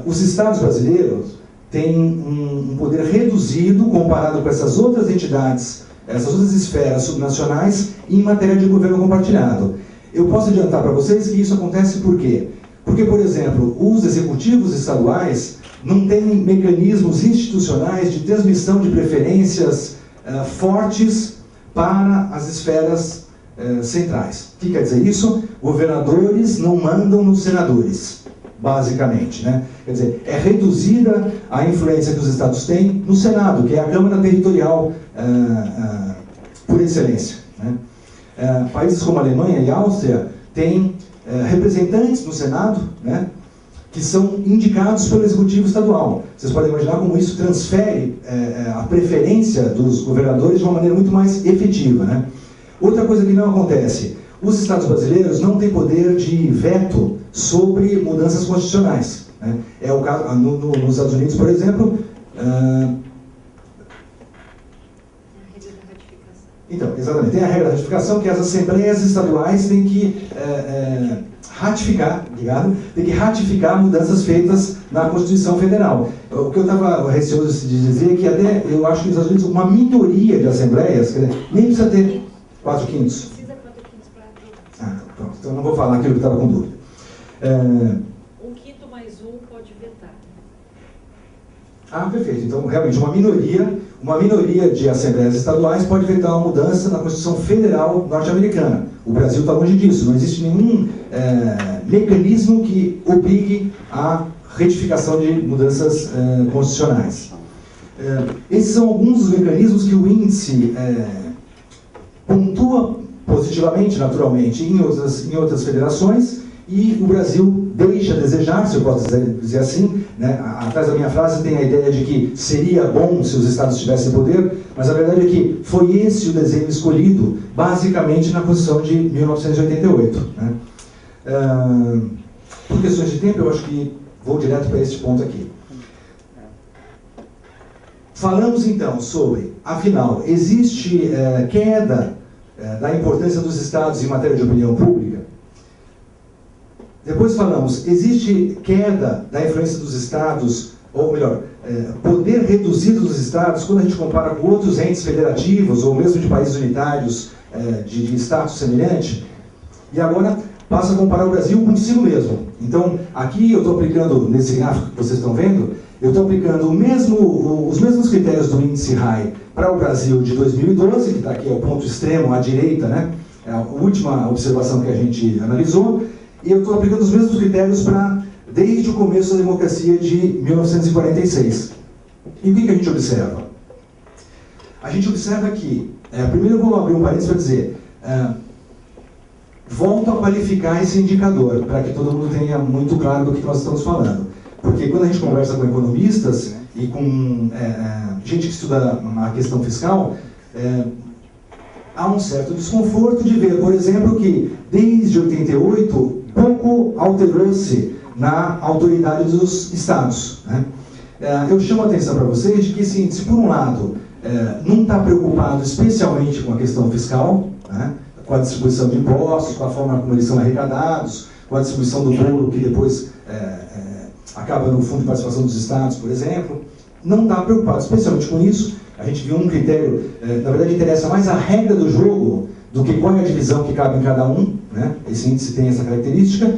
Os estados brasileiros têm um poder reduzido comparado com essas outras entidades essas outras esferas subnacionais em matéria de governo compartilhado. Eu posso adiantar para vocês que isso acontece por quê? Porque, por exemplo, os executivos estaduais não têm mecanismos institucionais de transmissão de preferências fortes para as esferas centrais. O que quer dizer isso? Governadores não mandam nos senadores, basicamente, né? Quer dizer, é reduzida a influência que os estados têm no Senado, que é a Câmara Territorial por excelência, né? Países como a Alemanha e a Áustria têm representantes no Senado, né, que são indicados pelo Executivo Estadual. Vocês podem imaginar como isso transfere a preferência dos governadores de uma maneira muito mais efetiva, né? Outra coisa que não acontece, os estados brasileiros não têm poder de veto sobre mudanças constitucionais, né? É o caso nos Estados Unidos, por exemplo. Então, exatamente, tem a regra da ratificação, que as assembleias estaduais têm que ratificar mudanças feitas na Constituição Federal. O que eu estava receoso de dizer é que até, eu acho que nos Estados Unidos, uma minoria de assembleias, quer dizer, nem precisa ter 4/5. Precisa 4/5 para todos. Pronto, então eu não vou falar aquilo que estava com dúvida. 1/5 mais 1 pode vetar. Perfeito. Então, realmente, uma minoria de assembleias estaduais pode vetar uma mudança na Constituição Federal norte-americana. O Brasil está longe disso. Não existe nenhum mecanismo que obrigue a retificação de mudanças constitucionais. Esses são alguns dos mecanismos que o índice pontua positivamente, naturalmente, em outras federações, e o Brasil deixa a desejar, se eu posso dizer assim, né? Atrás da minha frase tem a ideia de que seria bom se os estados tivessem poder, mas a verdade é que foi esse o desenho escolhido, basicamente na Constituição de 1988. Né? Por questões de tempo, eu acho que vou direto para este ponto aqui. Falamos então sobre, afinal, existe queda da importância dos estados em matéria de opinião pública? Depois falamos, existe queda da influência dos estados, ou melhor, poder reduzido dos estados quando a gente compara com outros entes federativos, ou mesmo de países unitários de status semelhante? E agora passo a comparar o Brasil consigo mesmo. Então, aqui eu estou aplicando, nesse gráfico que vocês estão vendo, eu estou aplicando os mesmos critérios do índice RAI para o Brasil de 2012, que está aqui ao ponto extremo, à direita, né? É a última observação que a gente analisou. E eu estou aplicando os mesmos critérios desde o começo da democracia de 1946. E o que a gente observa? A gente observa que, primeiro eu vou abrir um parênteses para dizer, volto a qualificar esse indicador, para que todo mundo tenha muito claro do que nós estamos falando. Porque quando a gente conversa com economistas e com gente que estuda a questão fiscal, há um certo desconforto de ver, por exemplo, que desde 88, pouco alterou-se na autoridade dos estados, né? Eu chamo a atenção para vocês de que esse índice, por um lado, não está preocupado especialmente com a questão fiscal, né? Com a distribuição de impostos, com a forma como eles são arrecadados, com a distribuição do bolo que depois acaba no Fundo de Participação dos Estados, por exemplo. Não está preocupado especialmente com isso. A gente viu um critério, na verdade interessa mais a regra do jogo do que qual é a divisão que cabe em cada um, né? Esse índice tem essa característica.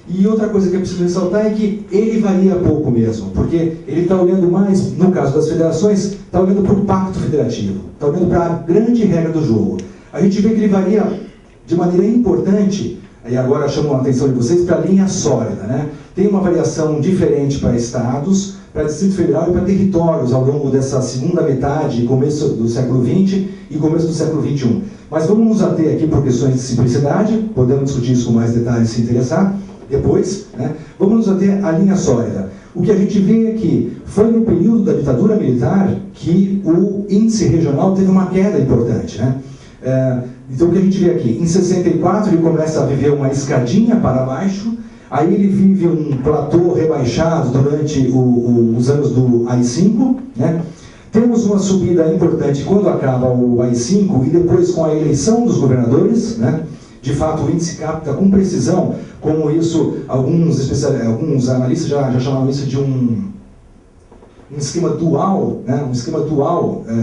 E outra coisa que é preciso ressaltar é que ele varia pouco mesmo, porque ele está olhando mais, no caso das federações, está olhando para o pacto federativo, está olhando para a grande regra do jogo. A gente vê que ele varia de maneira importante, e agora chamo a atenção de vocês para a linha sólida, né? Tem uma variação diferente para estados, para Distrito Federal e para territórios ao longo dessa segunda metade, começo do século XX e começo do século XXI. Mas vamos nos ater aqui por questões de simplicidade, podemos discutir isso com mais detalhes se interessar depois, né? Vamos nos ater à linha sólida. O que a gente vê é que foi no período da ditadura militar que o índice regional teve uma queda importante, né? Então o que a gente vê aqui, em 64 ele começa a viver uma escadinha para baixo, aí ele vive um platô rebaixado durante os anos do AI-5, né? Temos uma subida importante quando acaba o AI-5 e depois com a eleição dos governadores, né? De fato, o índice capta com precisão, como isso, alguns analistas já chamaram isso de um um esquema dual, né,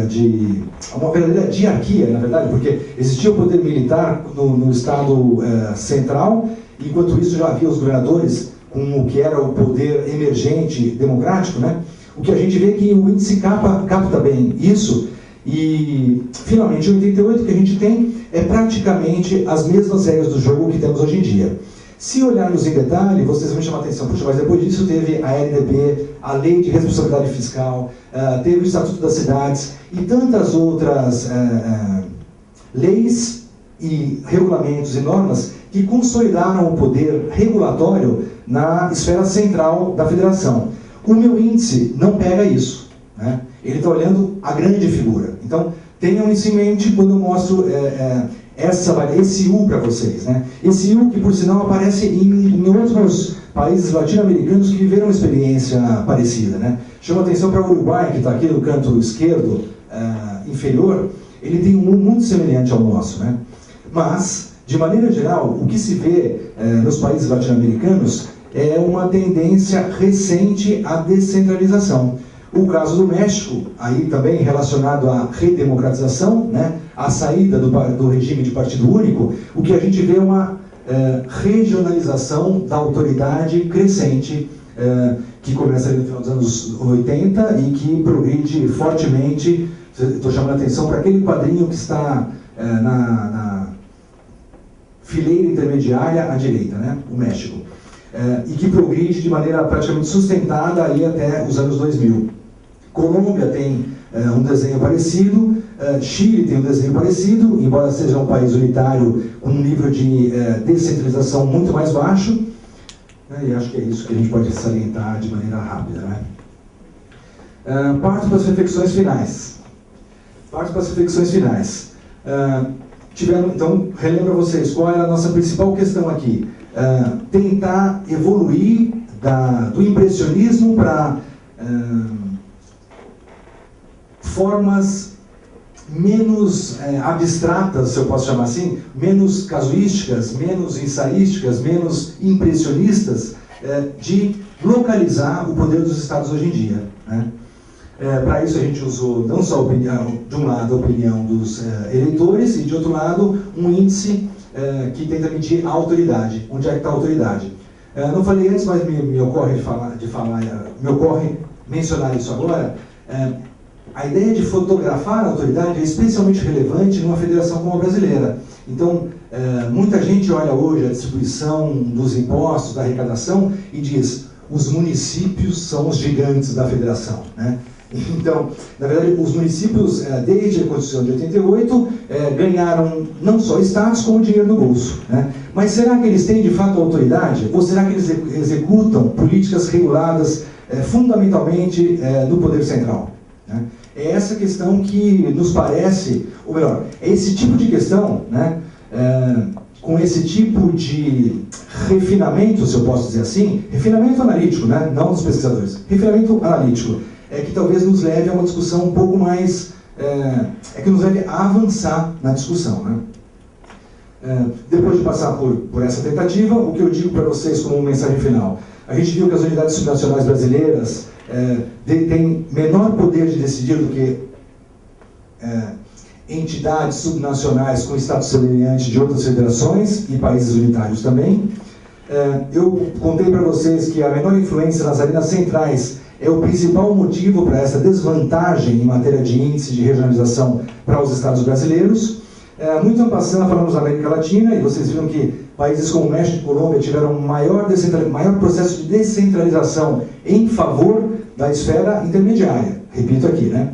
de uma verdadeira diarquia, na verdade, porque existia o poder militar no Estado central, e enquanto isso já havia os governadores com o que era o poder emergente democrático, né? O que a gente vê é que o índice capta bem isso, e finalmente em 88 o que a gente tem é praticamente as mesmas regras do jogo que temos hoje em dia. Se olharmos em detalhe, vocês vão chamar a atenção, puxa, mas depois disso teve a LDB, a Lei de Responsabilidade Fiscal, teve o Estatuto das Cidades e tantas outras leis e regulamentos e normas que consolidaram o poder regulatório na esfera central da federação. O meu índice não pega isso, né? Ele está olhando a grande figura. Então, tenham isso em mente quando eu mostro esse U para vocês, né? Esse U que, por sinal, aparece em outros países latino-americanos que viveram uma experiência parecida, né? Chama atenção para o Uruguai, que está aqui no canto esquerdo inferior. Ele tem um U muito semelhante ao nosso, né? Mas, de maneira geral, o que se vê nos países latino-americanos é uma tendência recente à descentralização. O caso do México, aí também relacionado à redemocratização, né, à saída do regime de partido único, o que a gente vê é uma regionalização da autoridade crescente, que começa ali no final dos anos 80 e que progride fortemente. Estou chamando a atenção para aquele quadrinho que está na fileira intermediária à direita, né, o México, e que progride de maneira praticamente sustentada aí até os anos 2000. Colômbia tem um desenho parecido, Chile tem um desenho parecido, embora seja um país unitário com um nível de descentralização muito mais baixo, né, e acho que é isso que a gente pode salientar de maneira rápida, né. Parto para as reflexões finais. Então, relembro a vocês qual era a nossa principal questão aqui. Tentar evoluir do impressionismo para formas menos abstratas, se eu posso chamar assim, menos casuísticas, menos ensaísticas, menos impressionistas, de localizar o poder dos Estados hoje em dia, né? Para isso a gente usou não só de um lado a opinião dos eleitores e de outro lado um índice que tenta medir a autoridade. Onde é que está a autoridade? Não falei antes, mas me ocorre mencionar isso agora. A ideia de fotografar a autoridade é especialmente relevante numa federação como a brasileira. Então, muita gente olha hoje a distribuição dos impostos, da arrecadação, e diz: os municípios são os gigantes da federação, né? Então, na verdade, os municípios, desde a Constituição de 88, ganharam não só status, como dinheiro no bolso, né? Mas será que eles têm, de fato, autoridade? Ou será que eles executam políticas reguladas fundamentalmente no poder central, né? É essa questão que nos parece, ou melhor, é esse tipo de questão, né, com esse tipo de refinamento, se eu posso dizer assim, refinamento analítico, né, não dos pesquisadores, refinamento analítico, que talvez nos leve a uma discussão um pouco mais, que nos leve a avançar na discussão, né. Depois de passar por essa tentativa, o que eu digo para vocês como mensagem final: a gente viu que as unidades subnacionais brasileiras têm menor poder de decidir do que entidades subnacionais com status semelhante de outras federações e países unitários também. Eu contei para vocês que a menor influência nas arenas centrais é o principal motivo para essa desvantagem em matéria de índice de regionalização para os estados brasileiros. Muito em passando, falamos da América Latina, e vocês viram que países como México e Colômbia tiveram um maior processo de descentralização em favor da esfera intermediária, repito aqui, né?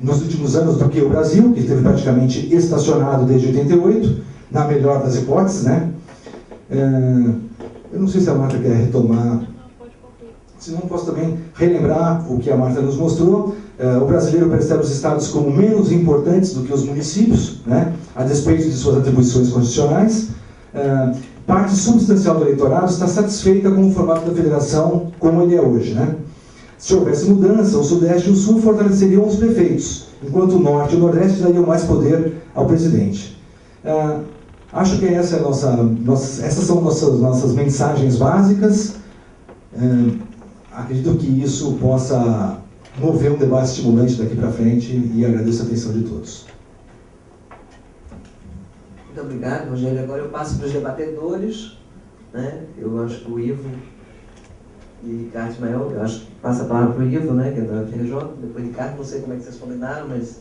Nos últimos anos do que o Brasil, que esteve praticamente estacionado desde 88, na melhor das hipóteses, né? Eu não sei se a Marta quer retomar, se não posso também relembrar o que a Marta nos mostrou. O brasileiro percebe os estados como menos importantes do que os municípios, né, a despeito de suas atribuições constitucionais. Parte substancial do eleitorado está satisfeita com o formato da federação como ele é hoje, né? Se houvesse mudança, o Sudeste e o Sul fortaleceriam os prefeitos, enquanto o Norte e o Nordeste dariam mais poder ao presidente. Acho que essas são nossas mensagens básicas. Acredito que isso possa mover um debate estimulante daqui para frente, e agradeço a atenção de todos. Muito obrigado, Rogério. Agora eu passo para os debatedores, né? Eu acho que o Ivo e Ricardo Ismael, eu acho que passa a palavra para o Ivo, né, que é da FRJ, depois Ricardo, não sei como é que vocês combinaram, mas...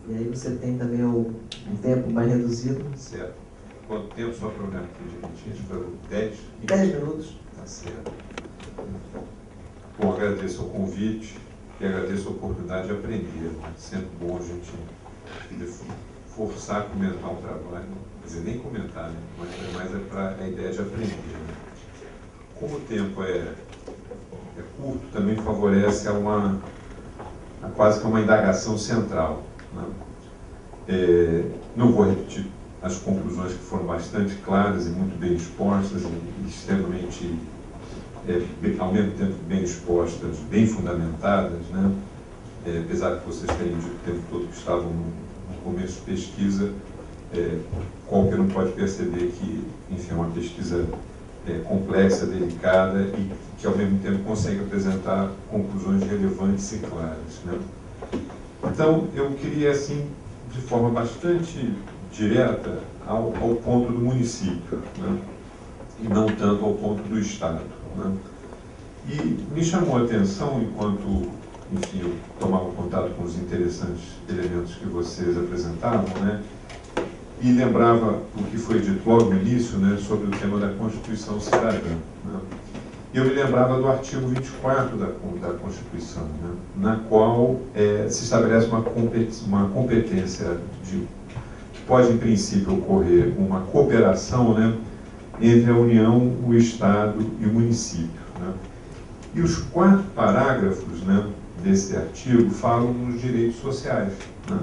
E aí você tem também um tempo mais reduzido. Certo. Quanto tempo só para o programa aqui de para 10? 10 minutos. Tá certo. Bom, agradeço o convite e agradeço a oportunidade de aprender. É sempre bom a gente forçar a comentar um trabalho, quer dizer, nem comentar, né? Mas é para a ideia de aprender. Né? Como o tempo é curto, também favorece a quase que uma indagação central. Né? Não vou repetir as conclusões que foram bastante claras e muito bem expostas e extremamente, ao mesmo tempo, bem expostas, bem fundamentadas, né? Apesar que vocês tenham dito o tempo todo que estavam no começo de pesquisa, qualquer um pode perceber que, enfim, é uma pesquisa complexa, delicada e que, ao mesmo tempo, consegue apresentar conclusões relevantes e claras, né? Então, eu queria, assim, de forma bastante direta, ao ponto do município, né? E não tanto ao ponto do Estado. Né? E me chamou a atenção, enquanto, enfim, eu tomava contato com os interessantes elementos que vocês apresentavam, né? E lembrava o que foi dito logo no início, né, sobre o tema da Constituição Cidadã. Né? Eu me lembrava do artigo 24 da Constituição, né, na qual se estabelece uma competência que pode, em princípio, ocorrer uma cooperação, né, entre a União, o Estado e o município. Né? E os 4 parágrafos, né, desse artigo falam nos direitos sociais. Né?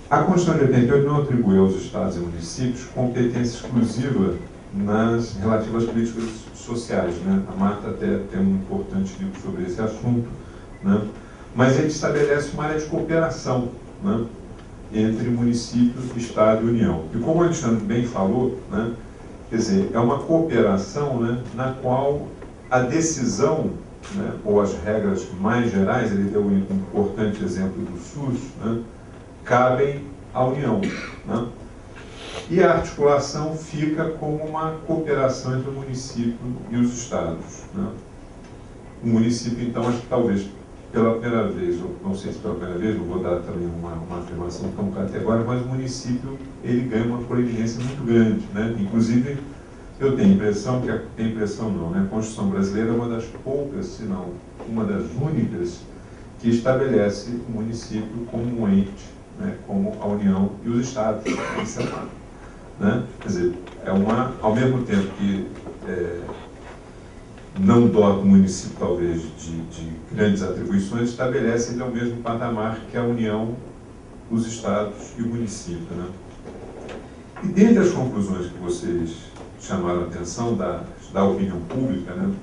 A Constituição de 88 não atribui aos Estados e municípios competência exclusiva nas relativas políticas sociais. Né? A Marta até tem um importante livro sobre esse assunto. Né? Mas ele estabelece uma área de cooperação, né, entre município, Estado e União. E como o Alexandre bem falou, né, quer dizer, é uma cooperação, né, na qual a decisão, né, ou as regras mais gerais, ele deu um importante exemplo do SUS, né, cabem à União. Né? E a articulação fica como uma cooperação entre o município e os Estados. Né? O município, então, acho que talvez pela primeira vez, ou não sei se pela primeira vez, não vou dar também uma afirmação tão categórica, mas o município ele ganha uma proeminência muito grande. Né? Inclusive, eu tenho a impressão, a Constituição brasileira é uma das poucas, se não uma das únicas, que estabelece o município como um ente, né, como a União e os Estados, né? Quer dizer, ao mesmo tempo que não dota o município, talvez, de grandes atribuições, estabelece ele ao mesmo patamar que a União, os Estados e o município. Né? E dentre as conclusões que vocês chamaram a atenção da opinião pública, né,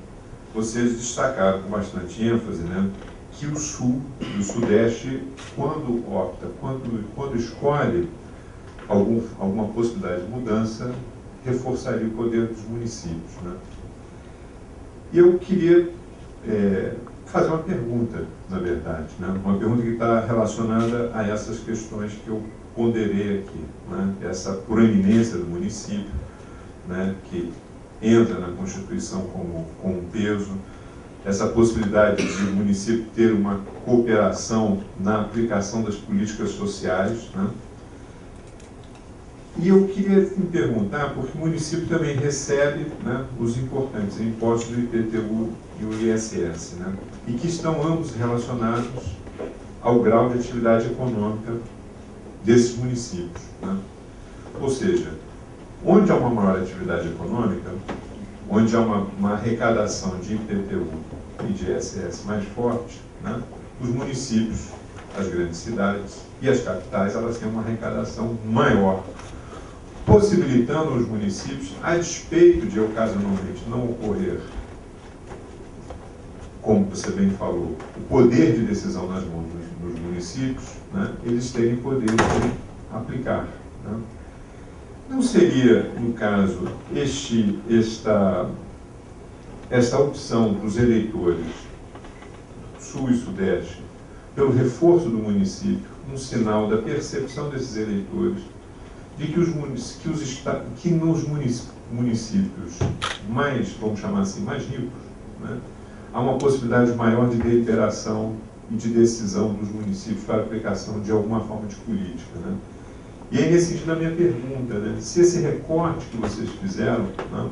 vocês destacaram com bastante ênfase, né, que o Sul e o Sudeste, quando escolhe alguma possibilidade de mudança, reforçaria o poder dos municípios. Né? E eu queria fazer uma pergunta, na verdade, né? Uma pergunta que está relacionada a essas questões que eu ponderei aqui, né? Essa proeminência do município, né, que entra na Constituição como um peso, essa possibilidade de o município ter uma cooperação na aplicação das políticas sociais. Né? E eu queria me perguntar, porque o município também recebe, né, os importantes impostos do IPTU e o ISS, né, e que estão ambos relacionados ao grau de atividade econômica desses municípios. Né? Ou seja, onde há uma maior atividade econômica, onde há uma arrecadação de IPTU e de ISS mais forte, né, os municípios, as grandes cidades e as capitais, elas têm uma arrecadação maior, possibilitando os municípios, a despeito de ocasionalmente não ocorrer, como você bem falou, o poder de decisão nas mãos dos municípios, né, eles terem poder de aplicar. Né? Não seria, no caso, essa opção dos eleitores sul e sudeste pelo reforço do município um sinal da percepção desses eleitores de que nos municípios mais, vamos chamar assim, mais ricos, né, há uma possibilidade maior de deliberação e de decisão dos municípios para a aplicação de alguma forma de política, né? E aí, nesse sentido, a minha pergunta, né, se esse recorte que vocês fizeram, né,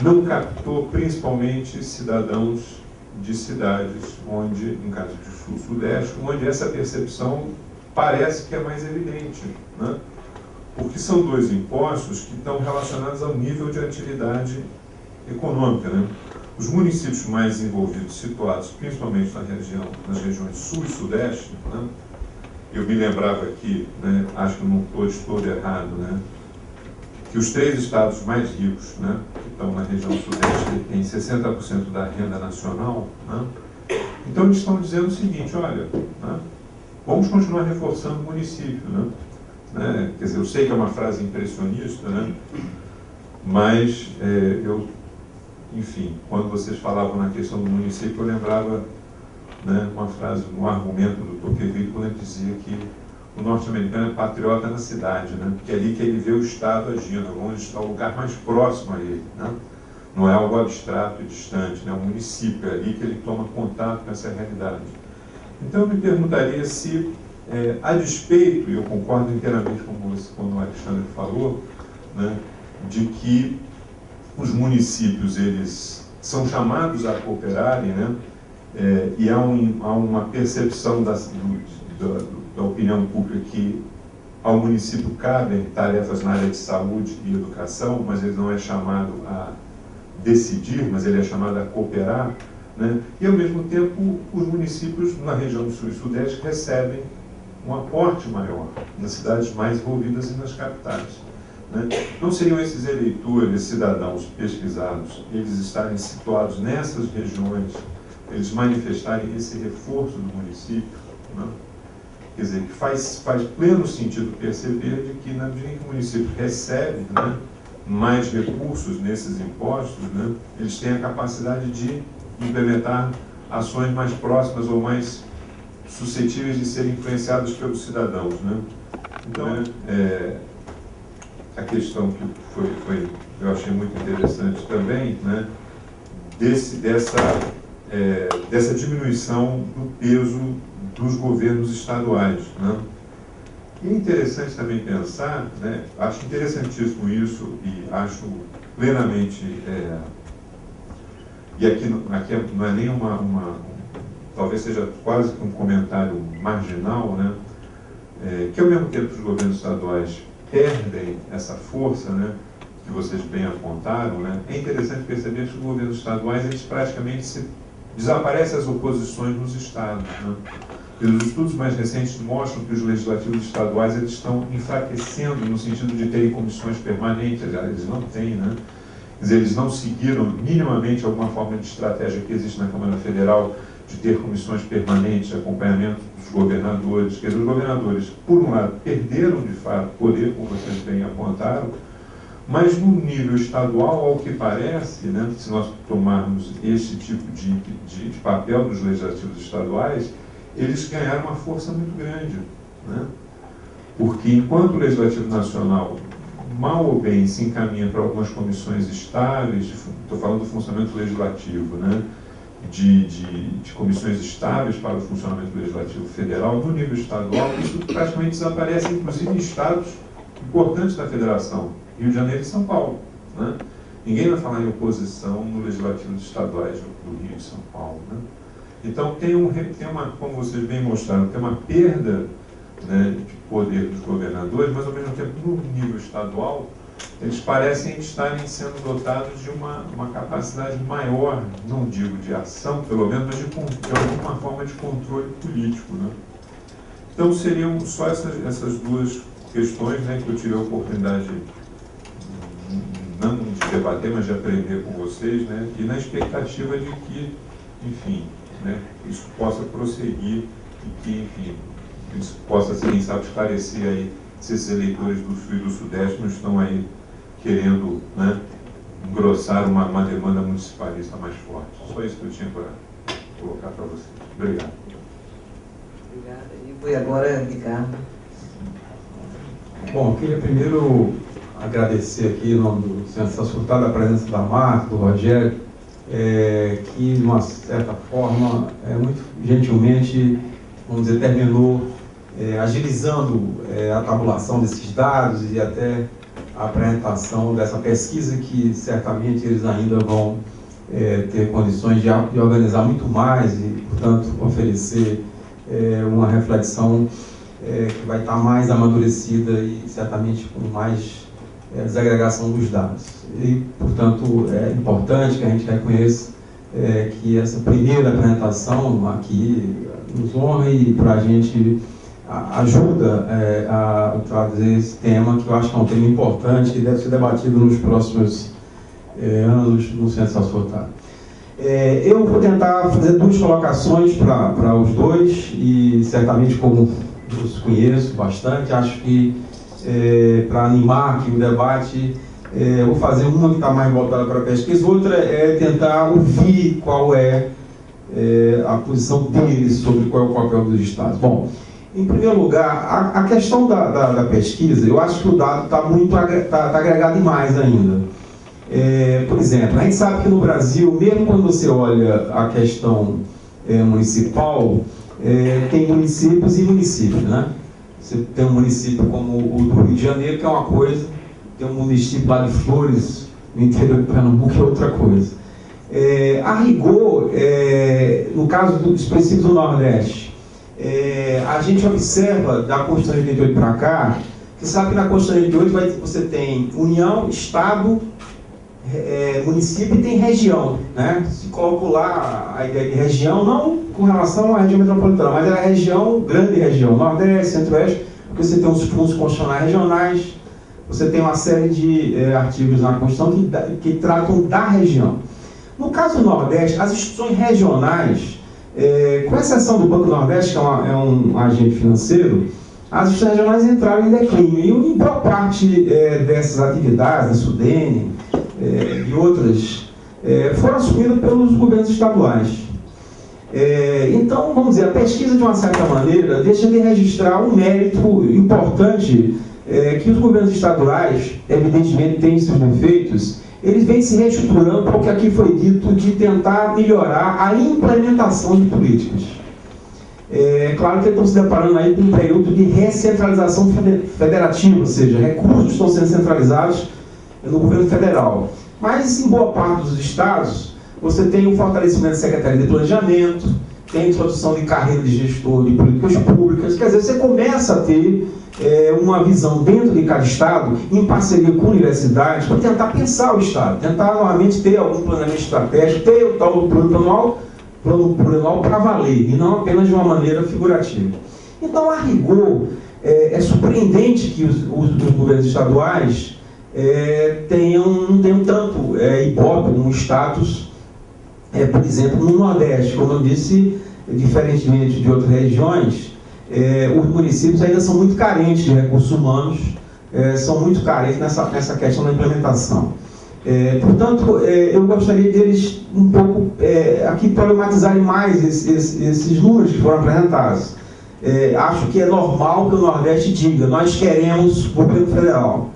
não captou principalmente cidadãos de cidades onde, em caso de sul-sudeste, onde essa percepção parece que é mais evidente, né? Porque são dois impostos que estão relacionados ao nível de atividade econômica, né? Os municípios mais envolvidos, situados principalmente nas regiões sul e sudeste, né? Eu me lembrava aqui, né, acho que não estou todo errado, né, que os 3 estados mais ricos, né, que estão na região sudeste, têm 60% da renda nacional, né? Então eles estão dizendo o seguinte, olha, né, vamos continuar reforçando o município, né? Quer dizer, eu sei que é uma frase impressionista, né, mas enfim, quando vocês falavam na questão do município, eu lembrava, né, uma frase, um argumento do Tocqueville, quando ele dizia que o norte-americano é patriota na cidade, né, porque é ali que ele vê o Estado agindo, onde está o lugar mais próximo a ele, né? Não é algo abstrato e distante, né? É um município, é ali que ele toma contato com essa realidade. Então eu me perguntaria se, a despeito, e eu concordo inteiramente com você, como o Alexandre falou, né, de que os municípios eles são chamados a cooperarem, né, e há uma percepção da opinião pública que ao município cabem tarefas na área de saúde e educação, mas ele não é chamado a decidir, mas ele é chamado a cooperar, né? E ao mesmo tempo os municípios na região do sul e sudeste recebem um aporte maior nas cidades mais envolvidas e nas capitais, né? Não seriam esses eleitores, cidadãos pesquisados, eles estarem situados nessas regiões, eles manifestarem esse reforço do município, né? Quer dizer, que faz pleno sentido perceber de que, na medida em que o município recebe, né, mais recursos nesses impostos, né, eles têm a capacidade de implementar ações mais próximas ou mais suscetíveis de serem influenciadas pelos cidadãos, né? Então, a questão que eu achei muito interessante também, né, dessa diminuição do peso dos governos estaduais, né? E é interessante também pensar, né, acho interessantíssimo isso e acho plenamente, e aqui não é nem talvez seja quase que um comentário marginal, né, que ao mesmo tempo que os governos estaduais perdem essa força, né, que vocês bem apontaram, né, é interessante perceber que os governos estaduais, eles praticamente desaparecem as oposições nos estados, né? E os estudos mais recentes mostram que os legislativos estaduais eles estão enfraquecendo no sentido de terem comissões permanentes, eles não têm, né? Quer dizer, eles não seguiram minimamente alguma forma de estratégia que existe na Câmara Federal de ter comissões permanentes de acompanhamento dos governadores. Quer dizer, os governadores, por um lado, perderam de fato poder, como vocês bem apontaram, mas no nível estadual, ao que parece, né, se nós tomarmos esse tipo de papel dos legislativos estaduais, eles ganharam uma força muito grande, né? Porque enquanto o Legislativo Nacional, mal ou bem, se encaminha para algumas comissões estáveis, estou falando do funcionamento legislativo, né? De comissões estáveis para o funcionamento legislativo federal, no nível estadual, isso praticamente desaparece, inclusive em estados importantes da federação, Rio de Janeiro e São Paulo, né? Ninguém vai falar em oposição no legislativo dos estaduais do Rio e São Paulo, né? Então, tem uma, como vocês bem mostraram, tem uma perda, né, de poder dos governadores, mas ao mesmo tempo, no nível estadual, eles parecem estarem sendo dotados de uma capacidade maior, não digo de ação, pelo menos, mas de alguma forma de controle político, né? Então, seriam só essas duas questões, né, que eu tive a oportunidade não de debater, mas de aprender com vocês, né, e na expectativa de que, enfim, né, isso possa prosseguir e que, enfim, isso possa, quem sabe, esclarecer aí se esses eleitores do Sul e do Sudeste não estão aí querendo, né, engrossar uma demanda municipalista. trabalhista mais forte. Só isso que eu tinha para colocar para vocês. Obrigado. Obrigada. E foi agora, Ricardo. Bom, eu queria primeiro agradecer aqui em nome do Centro Celso Furtado a presença da Marta, do Rogério, que, de uma certa forma, muito gentilmente, vamos dizer, terminou agilizando a tabulação desses dados e até a apresentação dessa pesquisa, que certamente eles ainda vão ter condições de organizar muito mais e, portanto, oferecer uma reflexão que vai estar mais amadurecida e certamente com mais desagregação dos dados. E, portanto, é importante que a gente reconheça que essa primeira apresentação aqui nos honra e para a gente ajuda a trazer esse tema, que eu acho que é um tema importante e deve ser debatido nos próximos anos no Centro Celso Furtado. Eu vou tentar fazer duas colocações para os dois, e certamente, como eu os conheço bastante, acho que para animar aqui o debate, eu vou fazer uma que está mais voltada para a pesquisa, outra é tentar ouvir qual é a posição deles sobre qual é o papel dos estados. Bom, em primeiro lugar, a questão da pesquisa, eu acho que o dado está agregado demais ainda. Por exemplo, a gente sabe que no Brasil, mesmo quando você olha a questão municipal, tem municípios e municípios, né? Você tem um município como o do Rio de Janeiro, que é uma coisa, tem um município lá de Flores, no interior de Pernambuco, que é outra coisa. A rigor, no caso dos municípios do Nordeste, a gente observa da Constituição de 88 para cá, que sabe que na Constituição de 88 você tem União, Estado, município e tem região, né? Se coloco lá a ideia de região, não com relação à região metropolitana, mas é a região, grande região, Nordeste, Centro-Oeste, porque você tem os fundos constitucionais regionais, você tem uma série de artigos na Constituição que tratam da região. No caso do Nordeste, as instituições regionais, com exceção do Banco do Nordeste, que é um agente financeiro, as instituições regionais entraram em declínio, e em boa parte dessas atividades, da SUDENE, e outras, foram assumidas pelos governos estaduais. Então, vamos dizer, a pesquisa, de uma certa maneira, deixa de registrar um mérito importante que os governos estaduais, evidentemente, têm seus defeitos, eles vêm se reestruturando para o que aqui foi dito de tentar melhorar a implementação de políticas. Claro que eles estão se deparando aí com um período de recentralização federativa, ou seja, recursos estão sendo centralizados no governo federal. Mas, em boa parte dos estados, você tem o fortalecimento da Secretaria de Planejamento, tem a introdução de carreira de gestor de políticas públicas, quer dizer, você começa a ter uma visão dentro de cada estado, em parceria com universidades, para tentar pensar o estado, tentar novamente ter algum planejamento estratégico, ter o tal do plano plurianual para valer, e não apenas de uma maneira figurativa. Então, a rigor, é surpreendente que os governos estaduais não tenham tanto ibope, um status, por exemplo, no Nordeste. Como eu disse, diferentemente de outras regiões, os municípios ainda são muito carentes de recursos humanos, são muito carentes nessa questão da implementação. Portanto, eu gostaria deles um pouco aqui problematizarem mais esses números que foram apresentados. Acho que é normal que o Nordeste diga: nós queremos governo federal.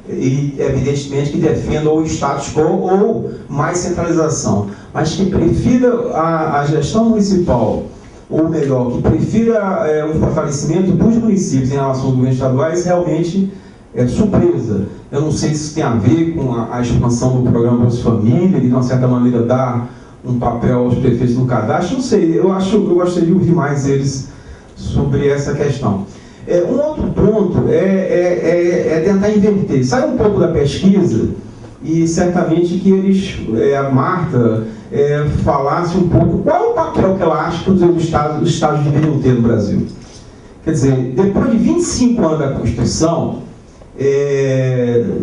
E, evidentemente, que defenda ou status quo ou mais centralização, mas que prefira a gestão municipal, ou melhor, que prefira o fortalecimento dos municípios em relação aos governos estaduais, realmente é surpresa. Eu não sei se isso tem a ver com a expansão do programa Bolsa Família, e de uma certa maneira dar um papel aos prefeitos no cadastro, não sei. Eu gostaria de ouvir mais eles sobre essa questão. Um outro ponto é tentar inverter. Sai um pouco da pesquisa e certamente que eles, a Marta, falasse um pouco qual é o papel que ela acha que os estados deveriam ter no Brasil. Quer dizer, depois de 25 anos da Constituição,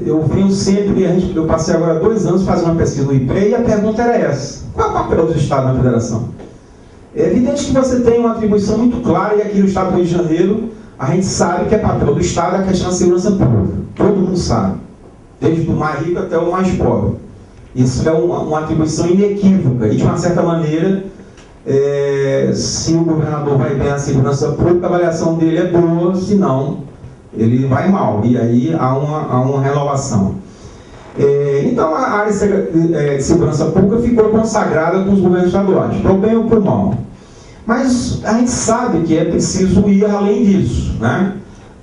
eu venho sempre, eu passei agora 2 anos fazendo uma pesquisa no IPE, e a pergunta era essa: qual é o papel dos estados na federação? É evidente que você tem uma atribuição muito clara, e aqui no estado do Rio de Janeiro, a gente sabe que é papel do Estado a questão da segurança pública. Todo mundo sabe. Desde o mais rico até o mais pobre. Isso é uma atribuição inequívoca e, de uma certa maneira, se o governador vai bem na segurança pública, a avaliação dele é boa, se não, ele vai mal, e aí há uma renovação. Então, a área de segurança pública ficou consagrada com os governos estaduais, para o bem ou para o mal. Mas a gente sabe que é preciso ir além disso, né?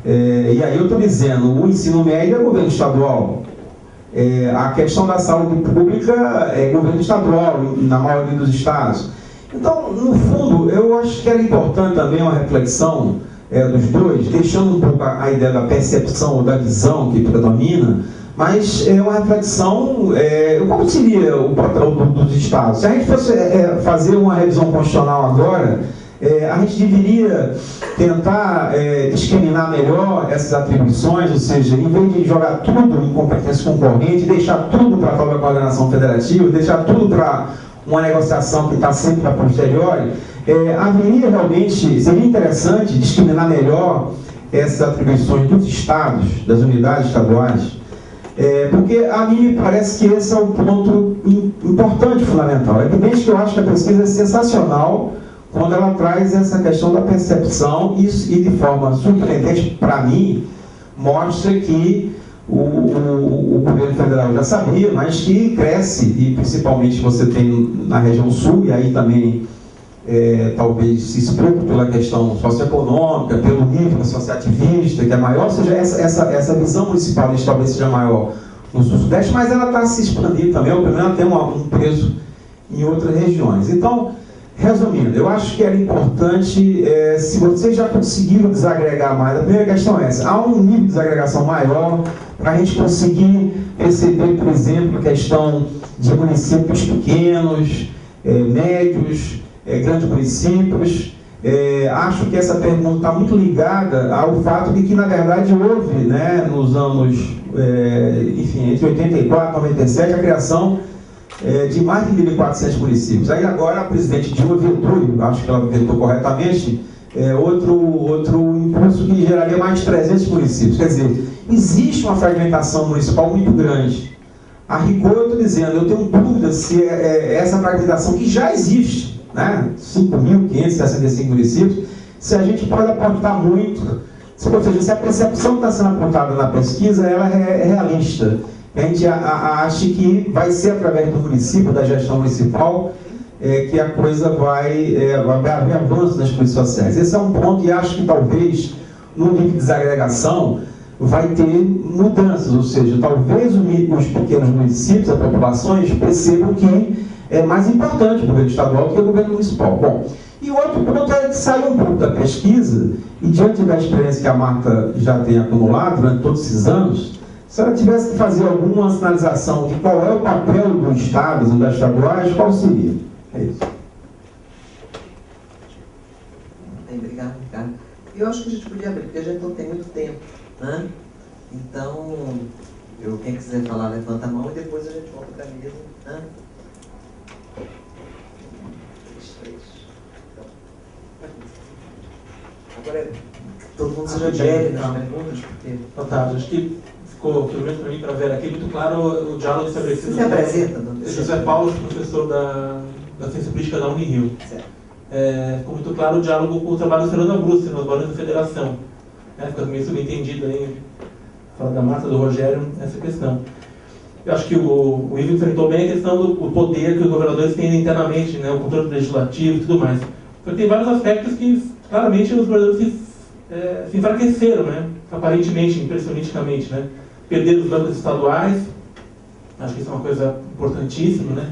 E aí eu estou dizendo, o ensino médio é governo estadual, a questão da saúde pública é governo estadual, na maioria dos estados. Então, no fundo, eu acho que era importante também uma reflexão dos dois, deixando um pouco a ideia da percepção ou da visão que predomina, mas é uma reflexão, como seria o papel dos estados? Se a gente fosse fazer uma revisão constitucional agora, a gente deveria tentar discriminar melhor essas atribuições, ou seja, em vez de jogar tudo em competência concorrente, deixar tudo para a tal da coordenação federativa, deixar tudo para uma negociação que está sempre a posteriori, haveria realmente, seria interessante discriminar melhor essas atribuições dos estados, das unidades estaduais, porque a mim me parece que esse é um ponto importante, fundamental. É evidente que eu acho que a pesquisa é sensacional quando ela traz essa questão da percepção e de forma surpreendente, para mim, mostra que o governo federal já sabia, mas que cresce, e principalmente você tem na região sul, e aí também talvez se explique pela questão socioeconômica, pelo nível associativista, que é maior, ou seja, essa visão municipal talvez seja maior no sul-sudeste, mas ela está se expandindo também, ou pelo menos ela tem um peso em outras regiões. Então, resumindo, eu acho que era importante, se vocês já conseguiram desagregar mais, a primeira questão é essa, há um nível de desagregação maior para a gente conseguir perceber, por exemplo, a questão de municípios pequenos, médios, grandes municípios. Acho que essa pergunta está muito ligada ao fato de que, na verdade, houve, né, nos anos, entre 84 e 97, a criação de mais de 1.400 municípios. Aí agora a presidente Dilma vetou, acho que ela vetou corretamente, outro impulso que geraria mais de 300 municípios. Quer dizer, existe uma fragmentação municipal muito grande. A rigor, eu estou dizendo, eu tenho dúvida se essa fragmentação que já existe, né, 5.565 municípios, se a gente pode apontar muito, ou seja, se a percepção que está sendo apontada na pesquisa ela é realista. A gente acha que vai ser através do município, da gestão municipal, que a coisa vai haver avanço nas políticas sociais. Esse é um ponto, e acho que talvez, no nível de desagregação, vai ter mudanças, ou seja, talvez os pequenos municípios, as populações, percebam que é mais importante o governo estadual do que o governo municipal. Bom, e o outro ponto é sair um pouco da pesquisa, e diante da experiência que a Marta já tem acumulado durante todos esses anos, se ela tivesse que fazer alguma sinalização de qual é o papel dos estados e das estaduais, qual seria? É isso. Obrigado, Ricardo. Eu acho que a gente podia abrir, porque a gente não tem muito tempo, né? Então, quem quiser falar, levanta a mão e depois a gente volta para a mesa, né? 3. Agora, todo mundo seja breve nas perguntas, porque... Fantástico. Acho que ficou, pelo menos para mim, para ver aqui, muito claro o diálogo estabelecido. Você se apresenta? José Paulo, professor da Ciência Política da Unirio. Ficou muito claro o diálogo com o trabalho do Fernando Abruzzi, nos Barões da Federação. Fica meio subentendido aí, fala da Marta, do Rogério, essa questão. Eu acho que o Ivo enfrentou bem a questão do poder que os governadores têm internamente, né, o controle legislativo e tudo mais. Porque tem vários aspectos que, claramente, os governadores se enfraqueceram, né, aparentemente, impressionisticamente, né. Perderam os bancos estaduais, acho que isso é uma coisa importantíssima, né.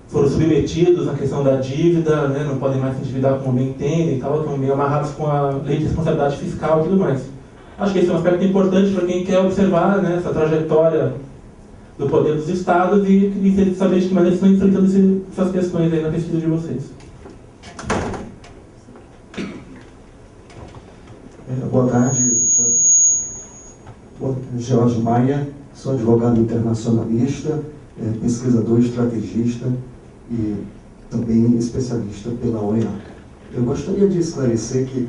Foram submetidos à questão da dívida, né, não podem mais se endividar como bem entendem e tal, estão meio amarrados com a lei de responsabilidade fiscal e tudo mais. Acho que esse é um aspecto importante para quem quer observar, né, essa trajetória do poder dos estados e saber de que maneira estão enfrentando essas questões aí na pesquisa de vocês. Boa tarde, Jorge Maia, sou advogado internacionalista, pesquisador estrategista e também especialista pela OEA. Eu gostaria de esclarecer que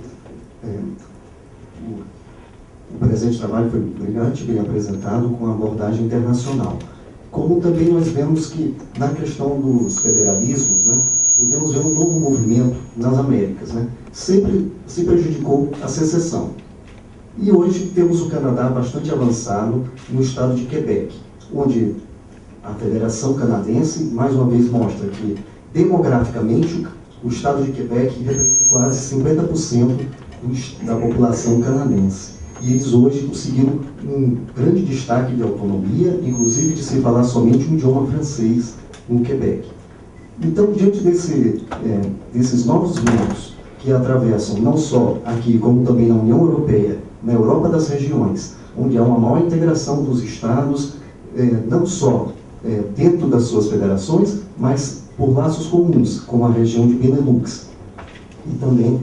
o presente trabalho foi brilhante, bem apresentado, com abordagem internacional. como também nós vemos que, na questão dos federalismos, né, podemos ver um novo movimento nas Américas, né, sempre se prejudicou a secessão. E hoje temos o Canadá bastante avançado no estado de Quebec, onde a Federação Canadense, mais uma vez, mostra que, demograficamente, o estado de Quebec representa quase 50% da população canadense. E eles hoje conseguiram um grande destaque de autonomia, inclusive de se falar somente o idioma francês no Quebec. Então, diante desses novos ventos que atravessam não só aqui, como também na União Europeia, na Europa das regiões, onde há uma maior integração dos estados, não só dentro das suas federações, mas por laços comuns, como a região de Benelux, e também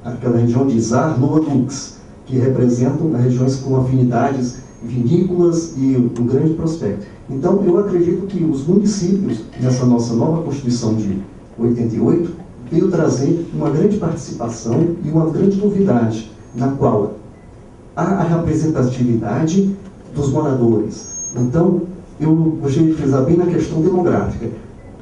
aquela região de Saar-Benelux, que representam regiões com afinidades vinícolas e um grande prospecto. Então, eu acredito que os municípios, nessa nossa nova Constituição de 88, veio trazer uma grande participação e uma grande novidade, na qual há a representatividade dos moradores. Então, eu gostaria de frisar bem na questão demográfica.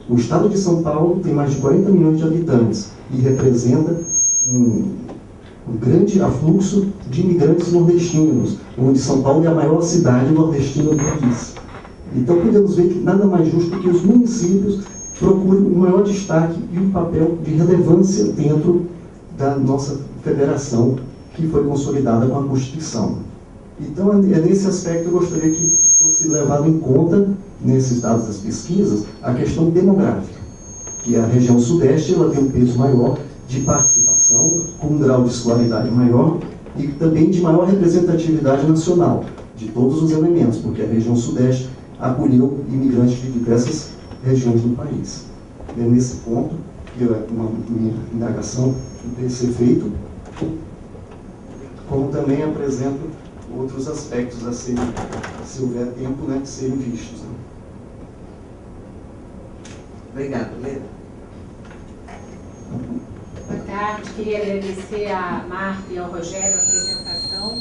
O estado de São Paulo tem mais de 40 milhões de habitantes e representa um grande afluxo de imigrantes nordestinos, onde São Paulo é a maior cidade nordestina do país. Então, podemos ver que nada mais justo que os municípios procurem um maior destaque e um papel de relevância dentro da nossa federação, que foi consolidada com a Constituição. Então, nesse aspecto, eu gostaria que fosse levado em conta, nesses dados das pesquisas, a questão demográfica, que a região sudeste ela tem um peso maior de participação, com um grau de escolaridade maior e também de maior representatividade nacional, de todos os elementos, porque a região sudeste acolheu imigrantes de diversas regiões do país. É nesse ponto que uma minha indagação tem que ser feita, como também apresento outros aspectos a serem, se houver tempo, né, de serem vistos. Né? Obrigado, Leda. Boa tarde, queria agradecer a Marta e ao Rogério a apresentação.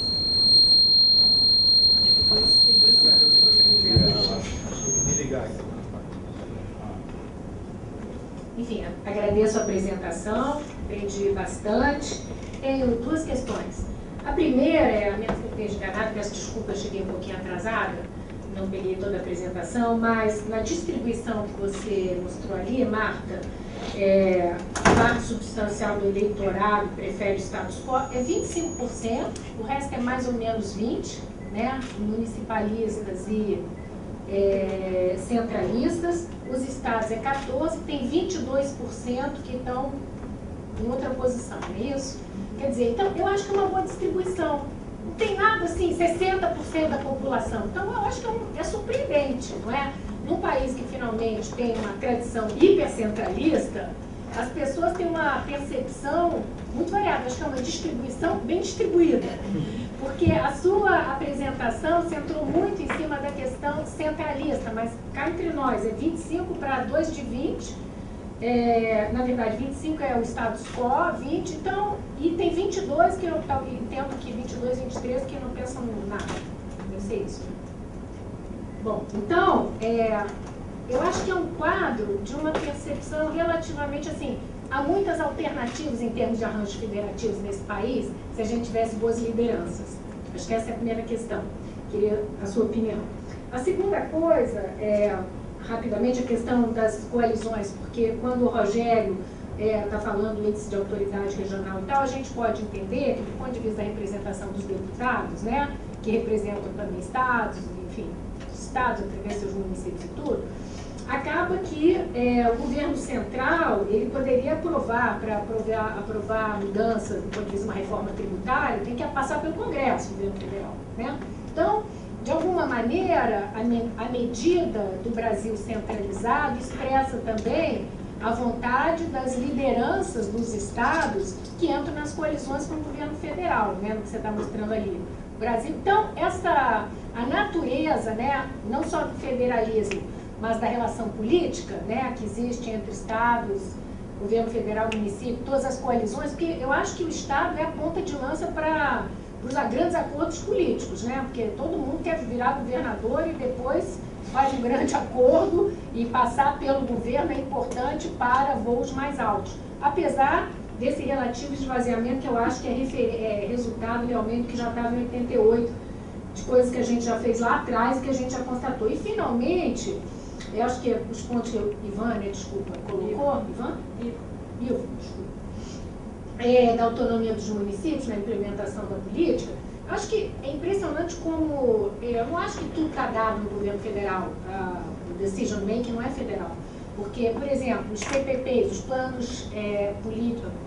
Enfim, agradeço a apresentação, aprendi bastante. Tenho duas questões. A primeira é, a menos que eu esteja enganada, peço desculpa, eu cheguei um pouquinho atrasada, não peguei toda a apresentação, mas na distribuição que você mostrou ali, Marta, parte substancial do eleitorado prefere o status quo é 25%, o resto é mais ou menos 20%, né? Municipalistas e centralistas, os estados é 14%, tem 22% que estão em outra posição, não é isso? Quer dizer, então eu acho que é uma boa distribuição. Não tem nada assim, 60% da população. Então eu acho que é surpreendente, não é? Num país que finalmente tem uma tradição hipercentralista, as pessoas têm uma percepção muito variada. Acho que é uma distribuição bem distribuída. Porque a sua apresentação centrou muito em cima da questão centralista, mas cá entre nós, é 25 para 2 de 20. Na verdade, 25 é o status quo, 20, então, e tem 22 que eu entendo que 22, 23 que não pensam nada. Deve ser isso. Bom, então, eu acho que é um quadro de uma percepção relativamente assim. Há muitas alternativas em termos de arranjos federativos nesse país, se a gente tivesse boas lideranças. Acho que essa é a primeira questão. Queria a sua opinião. A segunda coisa rapidamente, a questão das coalizões, porque quando o Rogério está falando do índice de autoridade regional e tal, a gente pode entender que, do ponto de vista da representação dos deputados, né, que representam também estados, enfim, estados através dos municípios e tudo, acaba que o governo central ele poderia aprovar, para aprovar a mudança, do ponto de vista de uma reforma tributária, tem que passar pelo Congresso, o governo federal, né? Então, de alguma maneira, a medida do Brasil centralizado expressa também a vontade das lideranças dos estados que entram nas coalizões com o governo federal, né, no que você está mostrando ali. O Brasil, então, a natureza, né, não só do federalismo, mas da relação política, né, que existe entre estados, governo federal, município, todas as coalizões, porque eu acho que o estado é a ponta de lança para os grandes acordos políticos, né? Porque todo mundo quer virar governador e depois faz um grande acordo e passar pelo governo é importante para voos mais altos. Apesar desse relativo esvaziamento que eu acho que é resultado realmente que já estava em 88, de coisas que a gente já fez lá atrás e que a gente já constatou. E finalmente, eu acho que os pontos que o Ivan, desculpa, colocou, Ivo, desculpa, da autonomia dos municípios na implementação da política, eu acho que é impressionante como, eu não acho que tudo está dado no governo federal, o decision making não é federal. Porque, por exemplo, os PPPs, os planos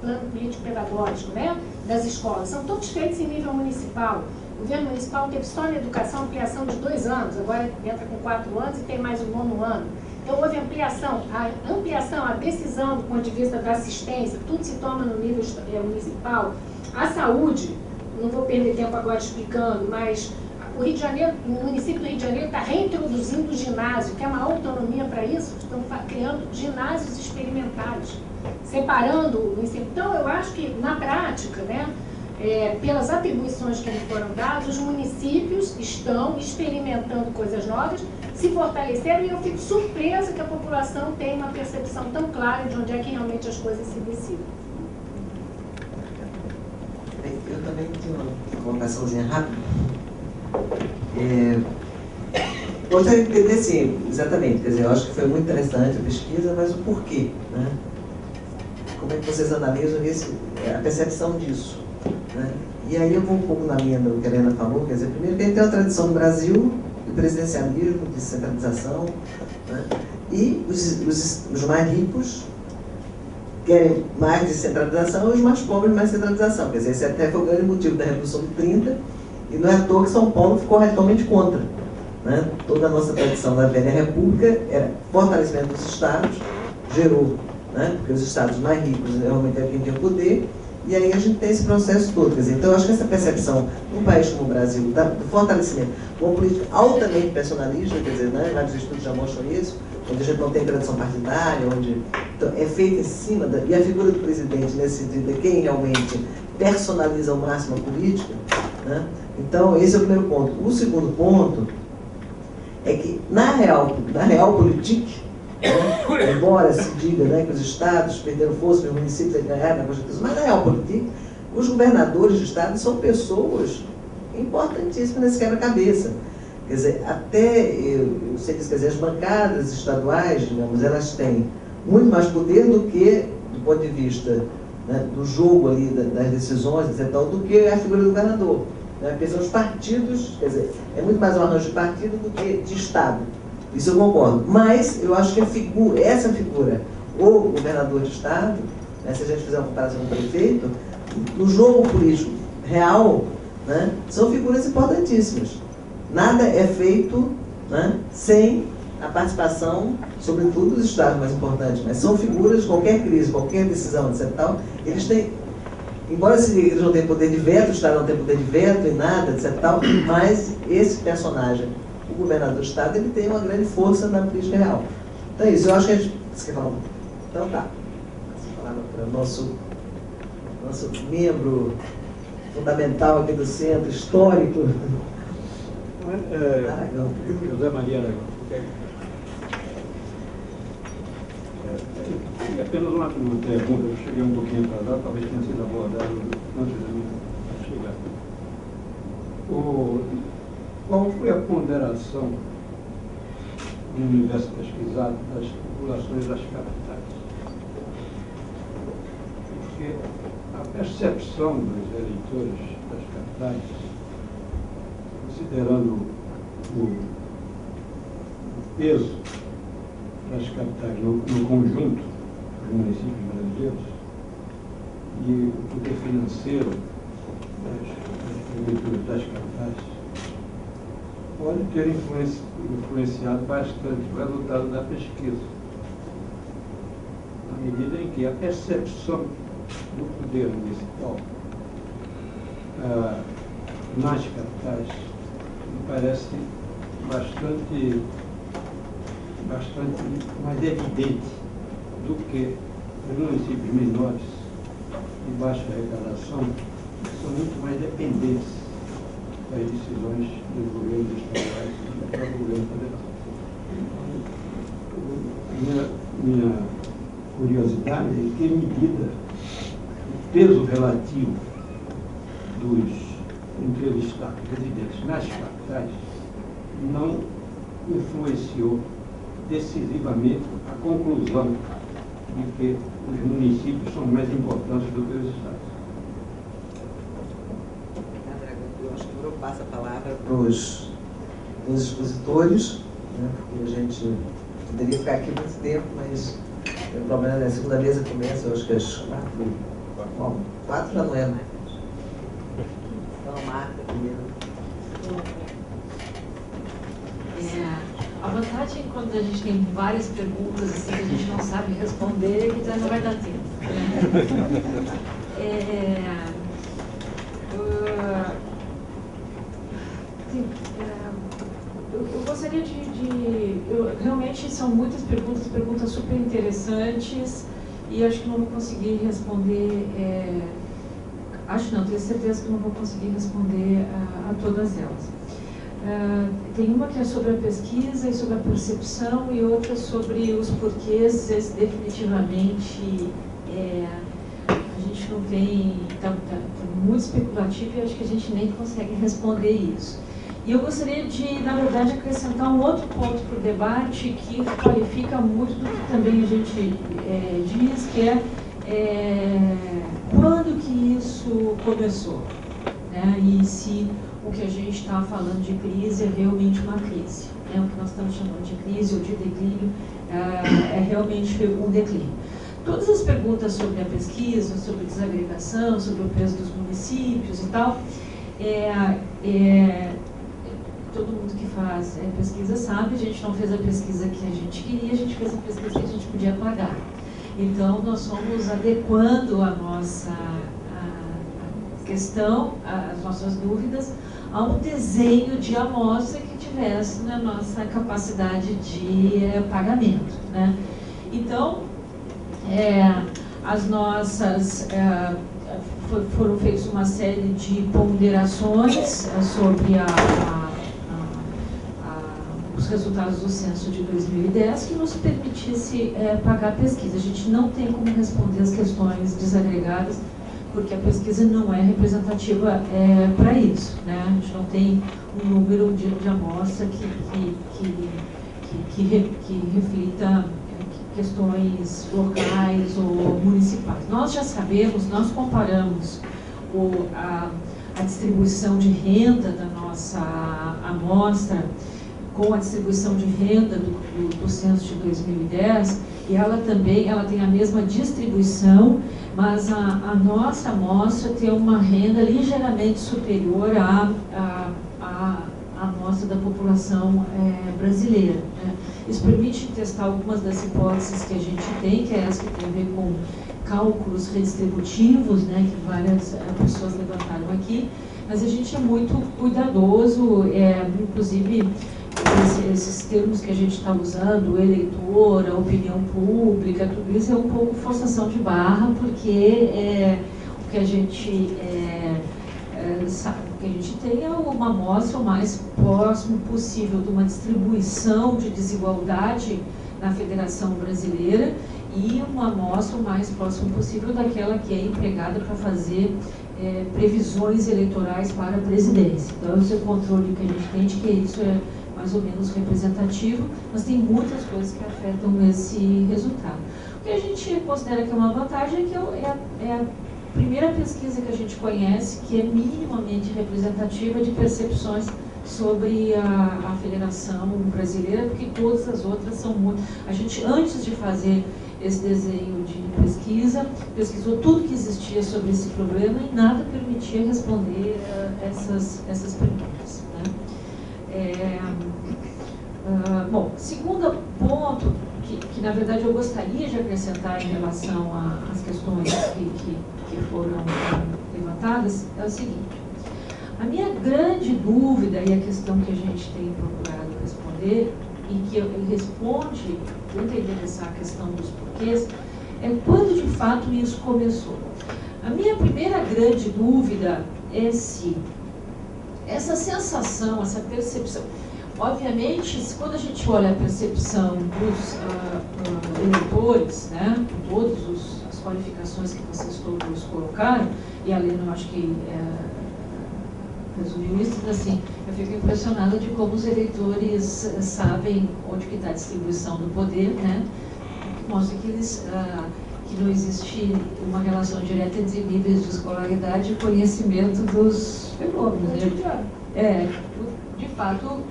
plano político-pedagógico, né, das escolas, são todos feitos em nível municipal. O governo municipal teve só na educação ampliação de 2 anos, agora entra com 4 anos e tem mais um 9º ano. Então houve ampliação, a decisão do ponto de vista da assistência, tudo se toma no nível municipal. A saúde, não vou perder tempo agora explicando, mas o Rio de Janeiro, o município do Rio de Janeiro está reintroduzindo o ginásio, que é uma autonomia para isso, estão criando ginásios experimentais, separando o ensino. Então, eu acho que, na prática, né, pelas atribuições que lhes foram dadas, os municípios estão experimentando coisas novas, se fortaleceram, e eu fico surpresa que a população tenha uma percepção tão clara de onde é que realmente as coisas se decidem. Eu também tenho uma colocaçãozinha rápida. Gostaria de entender, sim, exatamente. Quer dizer, eu acho que foi muito interessante a pesquisa, mas o porquê, né? Como é que vocês analisam a percepção disso, né? E aí eu vou um pouco na linha do que a Helena falou. Quer dizer, primeiro que a gente tem uma tradição no Brasil de presidencialismo, de centralização, né? E os mais ricos querem mais descentralização e os mais pobres mais centralização. Quer dizer, esse até foi o grande motivo da Revolução de 30, e não é à toa que São Paulo ficou radicalmente contra, né? Toda a nossa tradição da velha república era fortalecimento dos estados, gerou, né? Porque os estados mais ricos realmente é quem tem o poder, e aí a gente tem esse processo todo. Quer dizer, então eu acho que essa percepção num país como o Brasil, do fortalecimento, uma política altamente personalista, quer dizer, né? Vários estudos já mostram isso, onde a gente não tem tradição partidária, onde então, é feita em cima e a figura do presidente, nesse sentido, é quem realmente personaliza ao máximo a política, né? Então, esse é o primeiro ponto. O segundo ponto é que, na realpolitik, né, embora se diga, né, que os estados perderam força, que os municípios ganharam na Constituição, mas na realpolitik, os governadores de estado são pessoas importantíssimas nesse quebra-cabeça. Quer dizer, até, eu sei que, quer dizer, as bancadas estaduais, digamos, elas têm muito mais poder do que, do ponto de vista, né, do jogo ali, das decisões, etc., do que a figura do governador. Né? Porque são os partidos, quer dizer, é muito mais um arranjo de partido do que de Estado. Isso eu concordo. Mas eu acho que essa figura, o governador de Estado, né, se a gente fizer uma comparação com o prefeito, no jogo político real, né, são figuras importantíssimas. Nada é feito, né, sem a participação, sobretudo dos estados mais importantes, mas são figuras, qualquer crise, qualquer decisão, etc. Tal, eles têm, embora eles não tenham poder de veto, o estado não tem poder de veto em nada, etc. Tal, mas esse personagem, o governador do estado, ele tem uma grande força na política real. Então é isso, eu acho que a gente... Você quer falar? Então tá. Vou falar para o nosso membro fundamental aqui do centro, histórico. José Maria Aragão. Apenas uma pergunta, eu cheguei um pouquinho atrasado, talvez tenha sido abordado antes de mim chegar. Qual foi a ponderação no universo pesquisado das populações das capitais? Porque a percepção dos eleitores das capitais, considerando o peso das capitais no conjunto dos municípios brasileiros e o poder financeiro das prefeituras das capitais, pode ter influenciado bastante o resultado da pesquisa, na medida em que a percepção do poder municipal nas capitais me parece bastante mais evidente do que os municípios menores de baixa arrecadação, que são muito mais dependentes das decisões dos governos estaduais e do próprio governo federal. Minha curiosidade é em que medida o peso relativo dos entrevistados residentes nas capitais não influenciou decisivamente a conclusão de que os municípios são mais importantes do que os estados. Eu acho que eu passo a palavra para os expositores, né, porque a gente poderia ficar aqui muito tempo, mas o problema é que a segunda mesa começa, eu acho que às 4. Bom, 4 já não é mais. Então, Marta primeiro. A vantagem quando a gente tem várias perguntas assim, que a gente não sabe responder, que já não vai dar tempo. Eu gostaria realmente são muitas perguntas super interessantes, e acho que não vou conseguir responder, tenho certeza que não vou conseguir responder a todas elas. Tem uma que é sobre a pesquisa e sobre a percepção, e outra sobre os porquês. Definitivamente a gente não tem, está muito especulativo, e acho que a gente nem consegue responder isso. E eu gostaria de, na verdade, acrescentar um outro ponto para o debate que qualifica muito do que também a gente diz, que quando que isso começou, né? E se o que a gente está falando de crise é realmente uma crise, né? O que nós estamos chamando de crise ou de declínio é realmente um declínio. Todas as perguntas sobre a pesquisa, sobre desagregação, sobre o peso dos municípios e tal, todo mundo que faz pesquisa sabe, a gente não fez a pesquisa que a gente queria, a gente fez a pesquisa que a gente podia pagar. Então, nós fomos adequando a nossa questão, as nossas dúvidas, a um desenho de amostra que tivesse na nossa capacidade de pagamento, né? Então, as nossas... foram feitas uma série de ponderações sobre os resultados do censo de 2010 que nos permitisse pagar a pesquisa. A gente não tem como responder as questões desagregadas, porque a pesquisa não é representativa para isso, né? A gente não tem um número de amostra que reflita questões locais ou municipais. Nós já sabemos, nós comparamos a distribuição de renda da nossa amostra com a distribuição de renda do censo de 2010, e ela tem a mesma distribuição, mas a nossa amostra tem uma renda ligeiramente superior à amostra da população brasileira, né? Isso permite testar algumas das hipóteses que a gente tem, que é essa que tem a ver com cálculos redistributivos, né, que várias pessoas levantaram aqui, mas a gente é muito cuidadoso, inclusive esses termos que a gente está usando, eleitor, a opinião pública, tudo isso é um pouco forçação de barra, porque o que a gente sabe, o que a gente tem é uma amostra o mais próximo possível de uma distribuição de desigualdade na Federação Brasileira, e uma amostra o mais próximo possível daquela que é empregada para fazer previsões eleitorais para a presidência. Então, esse é o controle que a gente tem de que isso é mais ou menos representativo, mas tem muitas coisas que afetam esse resultado. O que a gente considera que é uma vantagem é que é a primeira pesquisa que a gente conhece que é minimamente representativa de percepções sobre a Federação Brasileira, porque todas as outras são muito... A gente, antes de fazer esse desenho de pesquisa, pesquisou tudo que existia sobre esse problema e nada permitia responder essas perguntas, né? Bom, segundo ponto, que na verdade eu gostaria de acrescentar em relação às questões que foram levantadas, é o seguinte: a minha grande dúvida e a questão que a gente tem procurado responder, e que responde, tenta endereçar a questão dos porquês, é quando de fato isso começou. A minha primeira grande dúvida é se essa sensação, essa percepção... obviamente, quando a gente olha a percepção dos eleitores, né, com todas as qualificações que vocês todos colocaram, e a Lena, eu acho que resumiu isso, assim, eu fico impressionada de como os eleitores sabem onde que está a distribuição do poder, né, que mostra que eles... que não existe uma relação direta entre níveis de escolaridade e conhecimento dos fenômenos. De fato,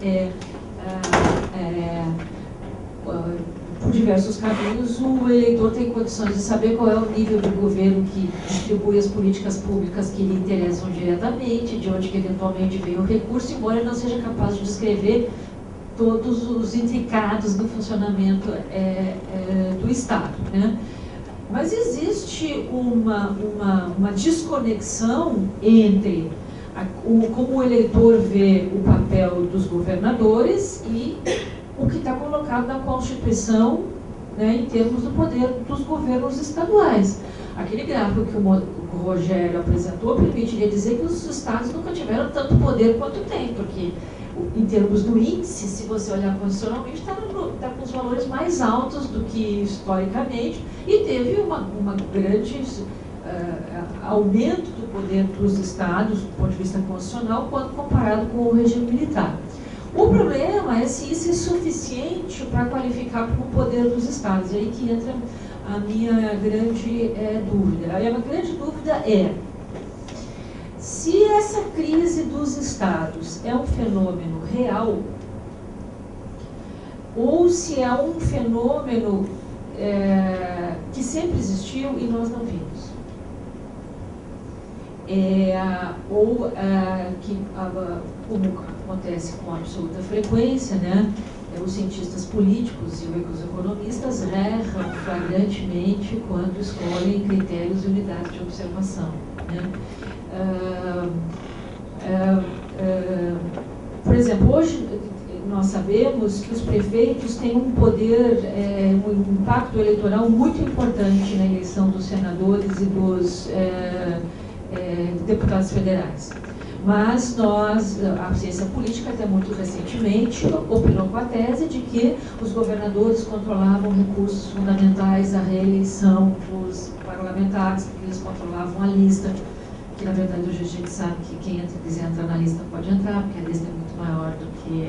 por diversos caminhos, o eleitor tem condições de saber qual é o nível do governo que distribui as políticas públicas que lhe interessam diretamente, de onde que eventualmente vem o recurso, embora ele não seja capaz de descrever todos os intricados do funcionamento do Estado, né? Mas existe uma desconexão entre como o eleitor vê o papel dos governadores e o que está colocado na Constituição, né, em termos do poder dos governos estaduais. Aquele gráfico que o Rogério apresentou permitiria dizer que os estados nunca tiveram tanto poder quanto tem, porque em termos do índice, se você olhar constitucionalmente, está com os valores mais altos do que historicamente, e teve uma grande aumento do poder dos estados, do ponto de vista constitucional, quando comparado com o regime militar. O problema é se isso é suficiente para qualificar como poder dos estados. E aí que entra a minha grande dúvida. A minha grande dúvida é: se essa crise dos estados é um fenômeno real, ou se é um fenômeno que sempre existiu e nós não vimos. Como acontece com absoluta frequência, né, os cientistas políticos e os economistas erram flagrantemente quando escolhem critérios e unidades de observação, né? Por exemplo, hoje nós sabemos que os prefeitos têm um poder, um impacto eleitoral muito importante na eleição dos senadores e dos deputados federais. Mas a ciência política, até muito recentemente, operou com a tese de que os governadores controlavam recursos fundamentais à reeleição dos parlamentares, porque eles controlavam a lista, que na verdade hoje a gente sabe que quem quiser entrar na lista pode entrar, porque a lista é muito maior do que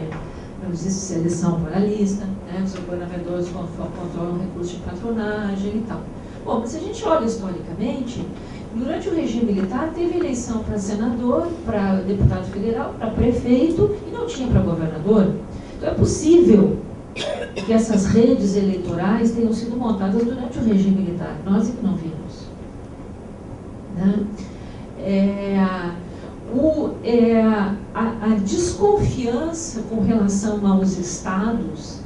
não existe seleção para a lista, né? Os governadores controlam recursos de patronagem e tal. Bom, mas se a gente olha historicamente, durante o regime militar teve eleição para senador, para deputado federal, para prefeito e não tinha para governador. Então é possível que essas redes eleitorais tenham sido montadas durante o regime militar. Nós é que não vimos, né? A desconfiança com relação aos estados,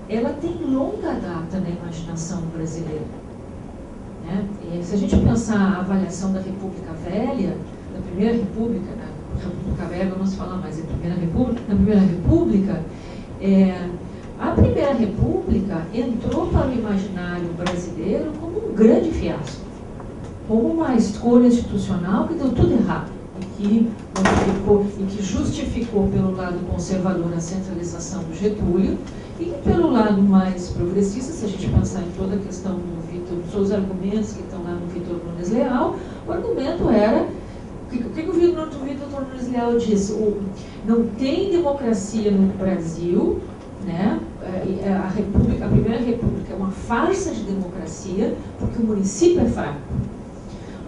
ela tem longa data na imaginação brasileira, né? Se a gente pensar a avaliação da República Velha, da Primeira República, na República Velha vamos falar mais da Primeira República, na Primeira República, a Primeira República entrou para o imaginário brasileiro como um grande fiasco, como uma escolha institucional que deu tudo errado e que justificou pelo lado conservador a centralização do Getúlio e pelo lado mais progressista, se a gente pensar em toda a questão dos seus argumentos que estão lá no Vitor Nunes Leal, o argumento era, o que o Vitor Nunes Leal disse? Não tem democracia no Brasil, né? A Primeira República é uma farsa de democracia porque o município é fraco.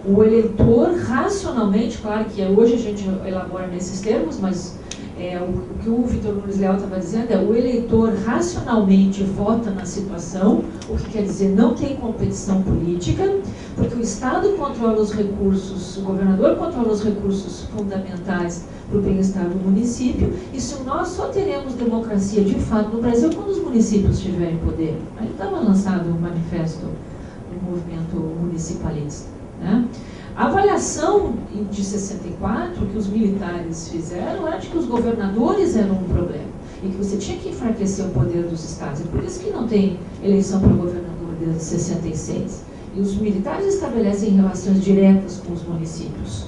O eleitor, racionalmente, claro que hoje a gente elabora nesses termos, mas o que o Vitor Nunes Leal estava dizendo o eleitor racionalmente vota na situação, o que quer dizer não tem competição política, porque o Estado controla os recursos, o governador controla os recursos fundamentais para o bem-estar do município, e se nós só teremos democracia de fato no Brasil quando os municípios tiverem poder. Aí estava lançado o manifesto do movimento municipalista, né? A avaliação de 64 que os militares fizeram era de que os governadores eram um problema e que você tinha que enfraquecer o poder dos estados. É por isso que não tem eleição para governador desde 66. E os militares estabelecem relações diretas com os municípios,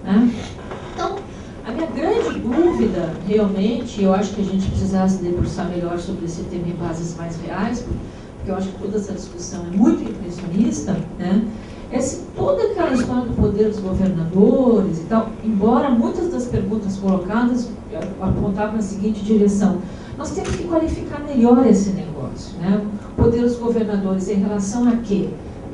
né? Então, a minha grande dúvida, realmente, eu acho que a gente precisasse debruçar melhor sobre esse tema em bases mais reais, porque eu acho que toda essa discussão é muito impressionista, né? É se toda aquela história do poder dos governadores e tal, embora muitas das perguntas colocadas apontavam na seguinte direção: nós temos que qualificar melhor esse negócio, né? O poder dos governadores em relação a quê?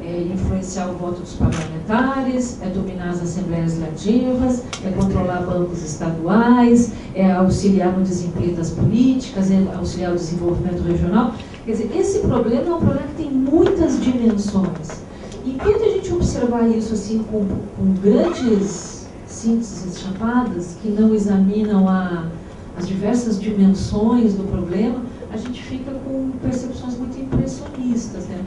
É influenciar o voto dos parlamentares, é dominar as assembleias legislativas, é controlar bancos estaduais, é auxiliar no desempenho das políticas, é auxiliar o desenvolvimento regional. Quer dizer, esse problema é um problema que tem muitas dimensões. Enquanto a gente observar isso assim com grandes sínteses chapadas, que não examinam as diversas dimensões do problema, a gente fica com percepções muito impressionistas, né?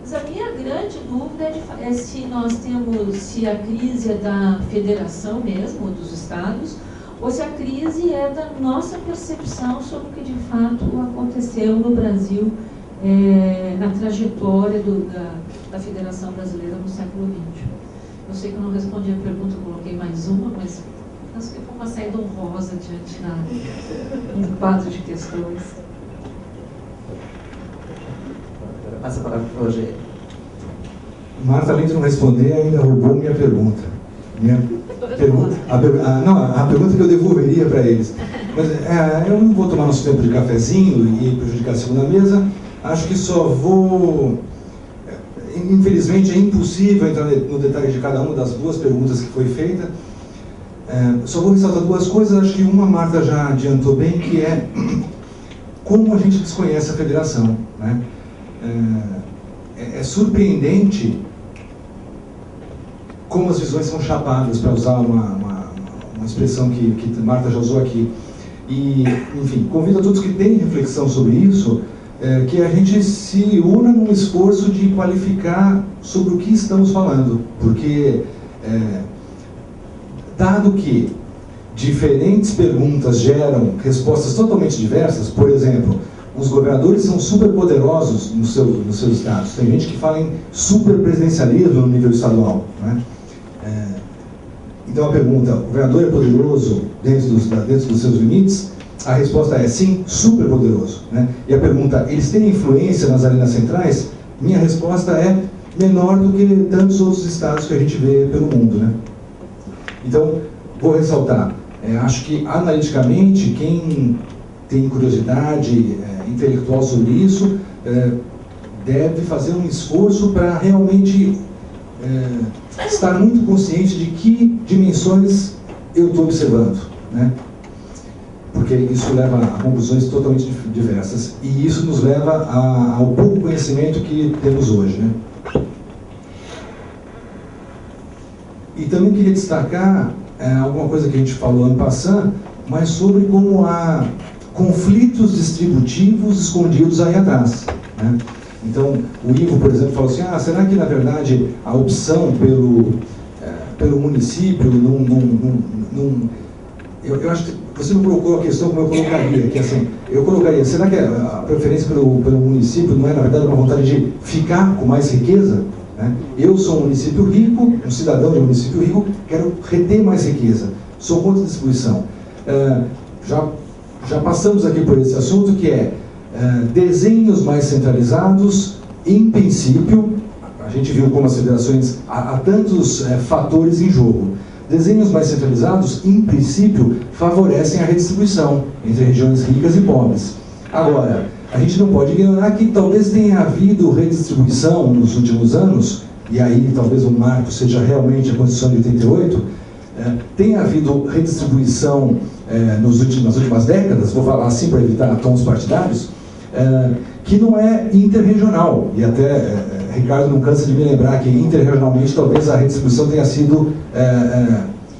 Mas a minha grande dúvida é se a crise é da federação mesmo, dos estados, ou se a crise é da nossa percepção sobre o que de fato aconteceu no Brasil na trajetória da Federação Brasileira no século XX. Eu sei que eu não respondi a pergunta, eu coloquei mais uma, mas acho que foi uma saída honrosa diante um quadro de questões. Passa a palavra para o Rogério. Marta, além de não responder, ainda roubou minha pergunta. A pergunta que eu devolveria para eles. Mas eu não vou tomar nosso tempo de cafezinho e prejudicar a segunda mesa. Acho que só vou... Infelizmente, é impossível entrar no detalhe de cada uma das duas perguntas que foi feita. Só vou ressaltar duas coisas. Acho que uma, a Marta já adiantou bem, que é como a gente desconhece a federação, né? É surpreendente como as visões são chapadas, para usar uma expressão que Marta já usou aqui. E, enfim, convido a todos que têm reflexão sobre isso, que a gente se una num esforço de qualificar sobre o que estamos falando. Porque, dado que diferentes perguntas geram respostas totalmente diversas, por exemplo, os governadores são super poderosos nos seus estados. Tem gente que fala em superpresidencialismo no nível estadual, né? Então a pergunta: o governador é poderoso dentro dos seus limites? A resposta é sim, super poderoso, né? E a pergunta: eles têm influência nas arenas centrais? Minha resposta é menor do que tantos outros estados que a gente vê pelo mundo, né? Então, vou ressaltar, acho que analiticamente, quem tem curiosidade intelectual sobre isso, deve fazer um esforço para realmente estar muito consciente de que dimensões eu estou observando, né? Porque isso leva a conclusões totalmente diversas, e isso nos leva ao pouco conhecimento que temos hoje, né? E também queria destacar alguma coisa que a gente falou ano passado, mas sobre como há conflitos distributivos escondidos aí atrás, né? Então, o Ivo, por exemplo, falou assim: será que na verdade a opção pelo município eu acho que você não colocou a questão como eu colocaria, que assim, eu colocaria: será que a preferência pelo município não é na verdade uma vontade de ficar com mais riqueza, né? Eu sou um município rico, um cidadão de um município rico, quero reter mais riqueza, sou contra a distribuição. Já passamos aqui por esse assunto, que é desenhos mais centralizados. Em princípio, a gente viu como as federações, há tantos fatores em jogo. Desenhos mais centralizados, em princípio, favorecem a redistribuição entre regiões ricas e pobres. Agora, a gente não pode ignorar que talvez tenha havido redistribuição nos últimos anos, e aí talvez o marco seja realmente a Constituição de 88, tenha havido redistribuição nas últimas décadas, vou falar assim para evitar tons partidários, que não é interregional, e até Ricardo não cansa de me lembrar que interregionalmente talvez a redistribuição tenha sido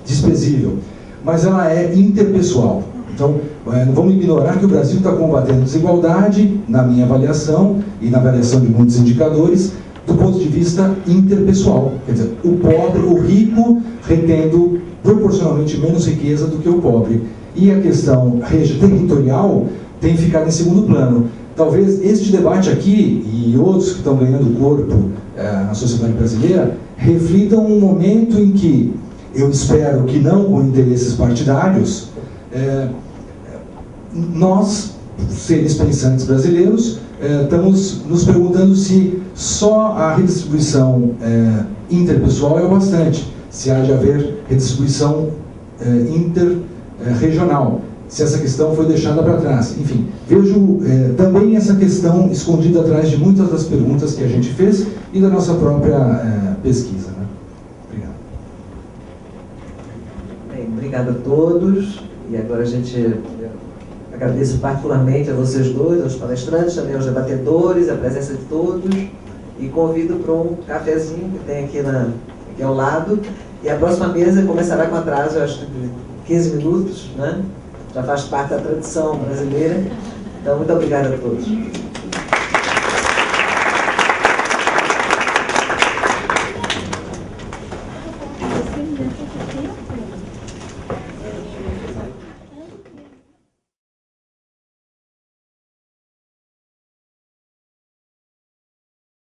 desprezível, mas ela é interpessoal. Então, não vamos ignorar que o Brasil está combatendo a desigualdade, na minha avaliação e na avaliação de muitos indicadores, do ponto de vista interpessoal. Quer dizer, o pobre, o rico, retendo proporcionalmente menos riqueza do que o pobre. E a questão territorial tem ficado em segundo plano. Talvez este debate aqui e outros que estão ganhando corpo na sociedade brasileira reflitam um momento em que eu espero que não com interesses partidários, nós, seres pensantes brasileiros, estamos nos perguntando se só a redistribuição interpessoal é o bastante, se há de haver redistribuição interregional, se essa questão foi deixada para trás. Enfim, vejo também essa questão escondida atrás de muitas das perguntas que a gente fez e da nossa própria pesquisa. Né? Obrigado. Bem, obrigado a todos. E agora a gente agradeço particularmente a vocês dois, aos palestrantes, também aos debatedores, a presença de todos. E convido para um cafezinho que tem aqui ao lado. E a próxima mesa começará com atraso, eu acho, de 15 minutos, né? Já faz parte da tradição brasileira. Então, muito obrigado a todos.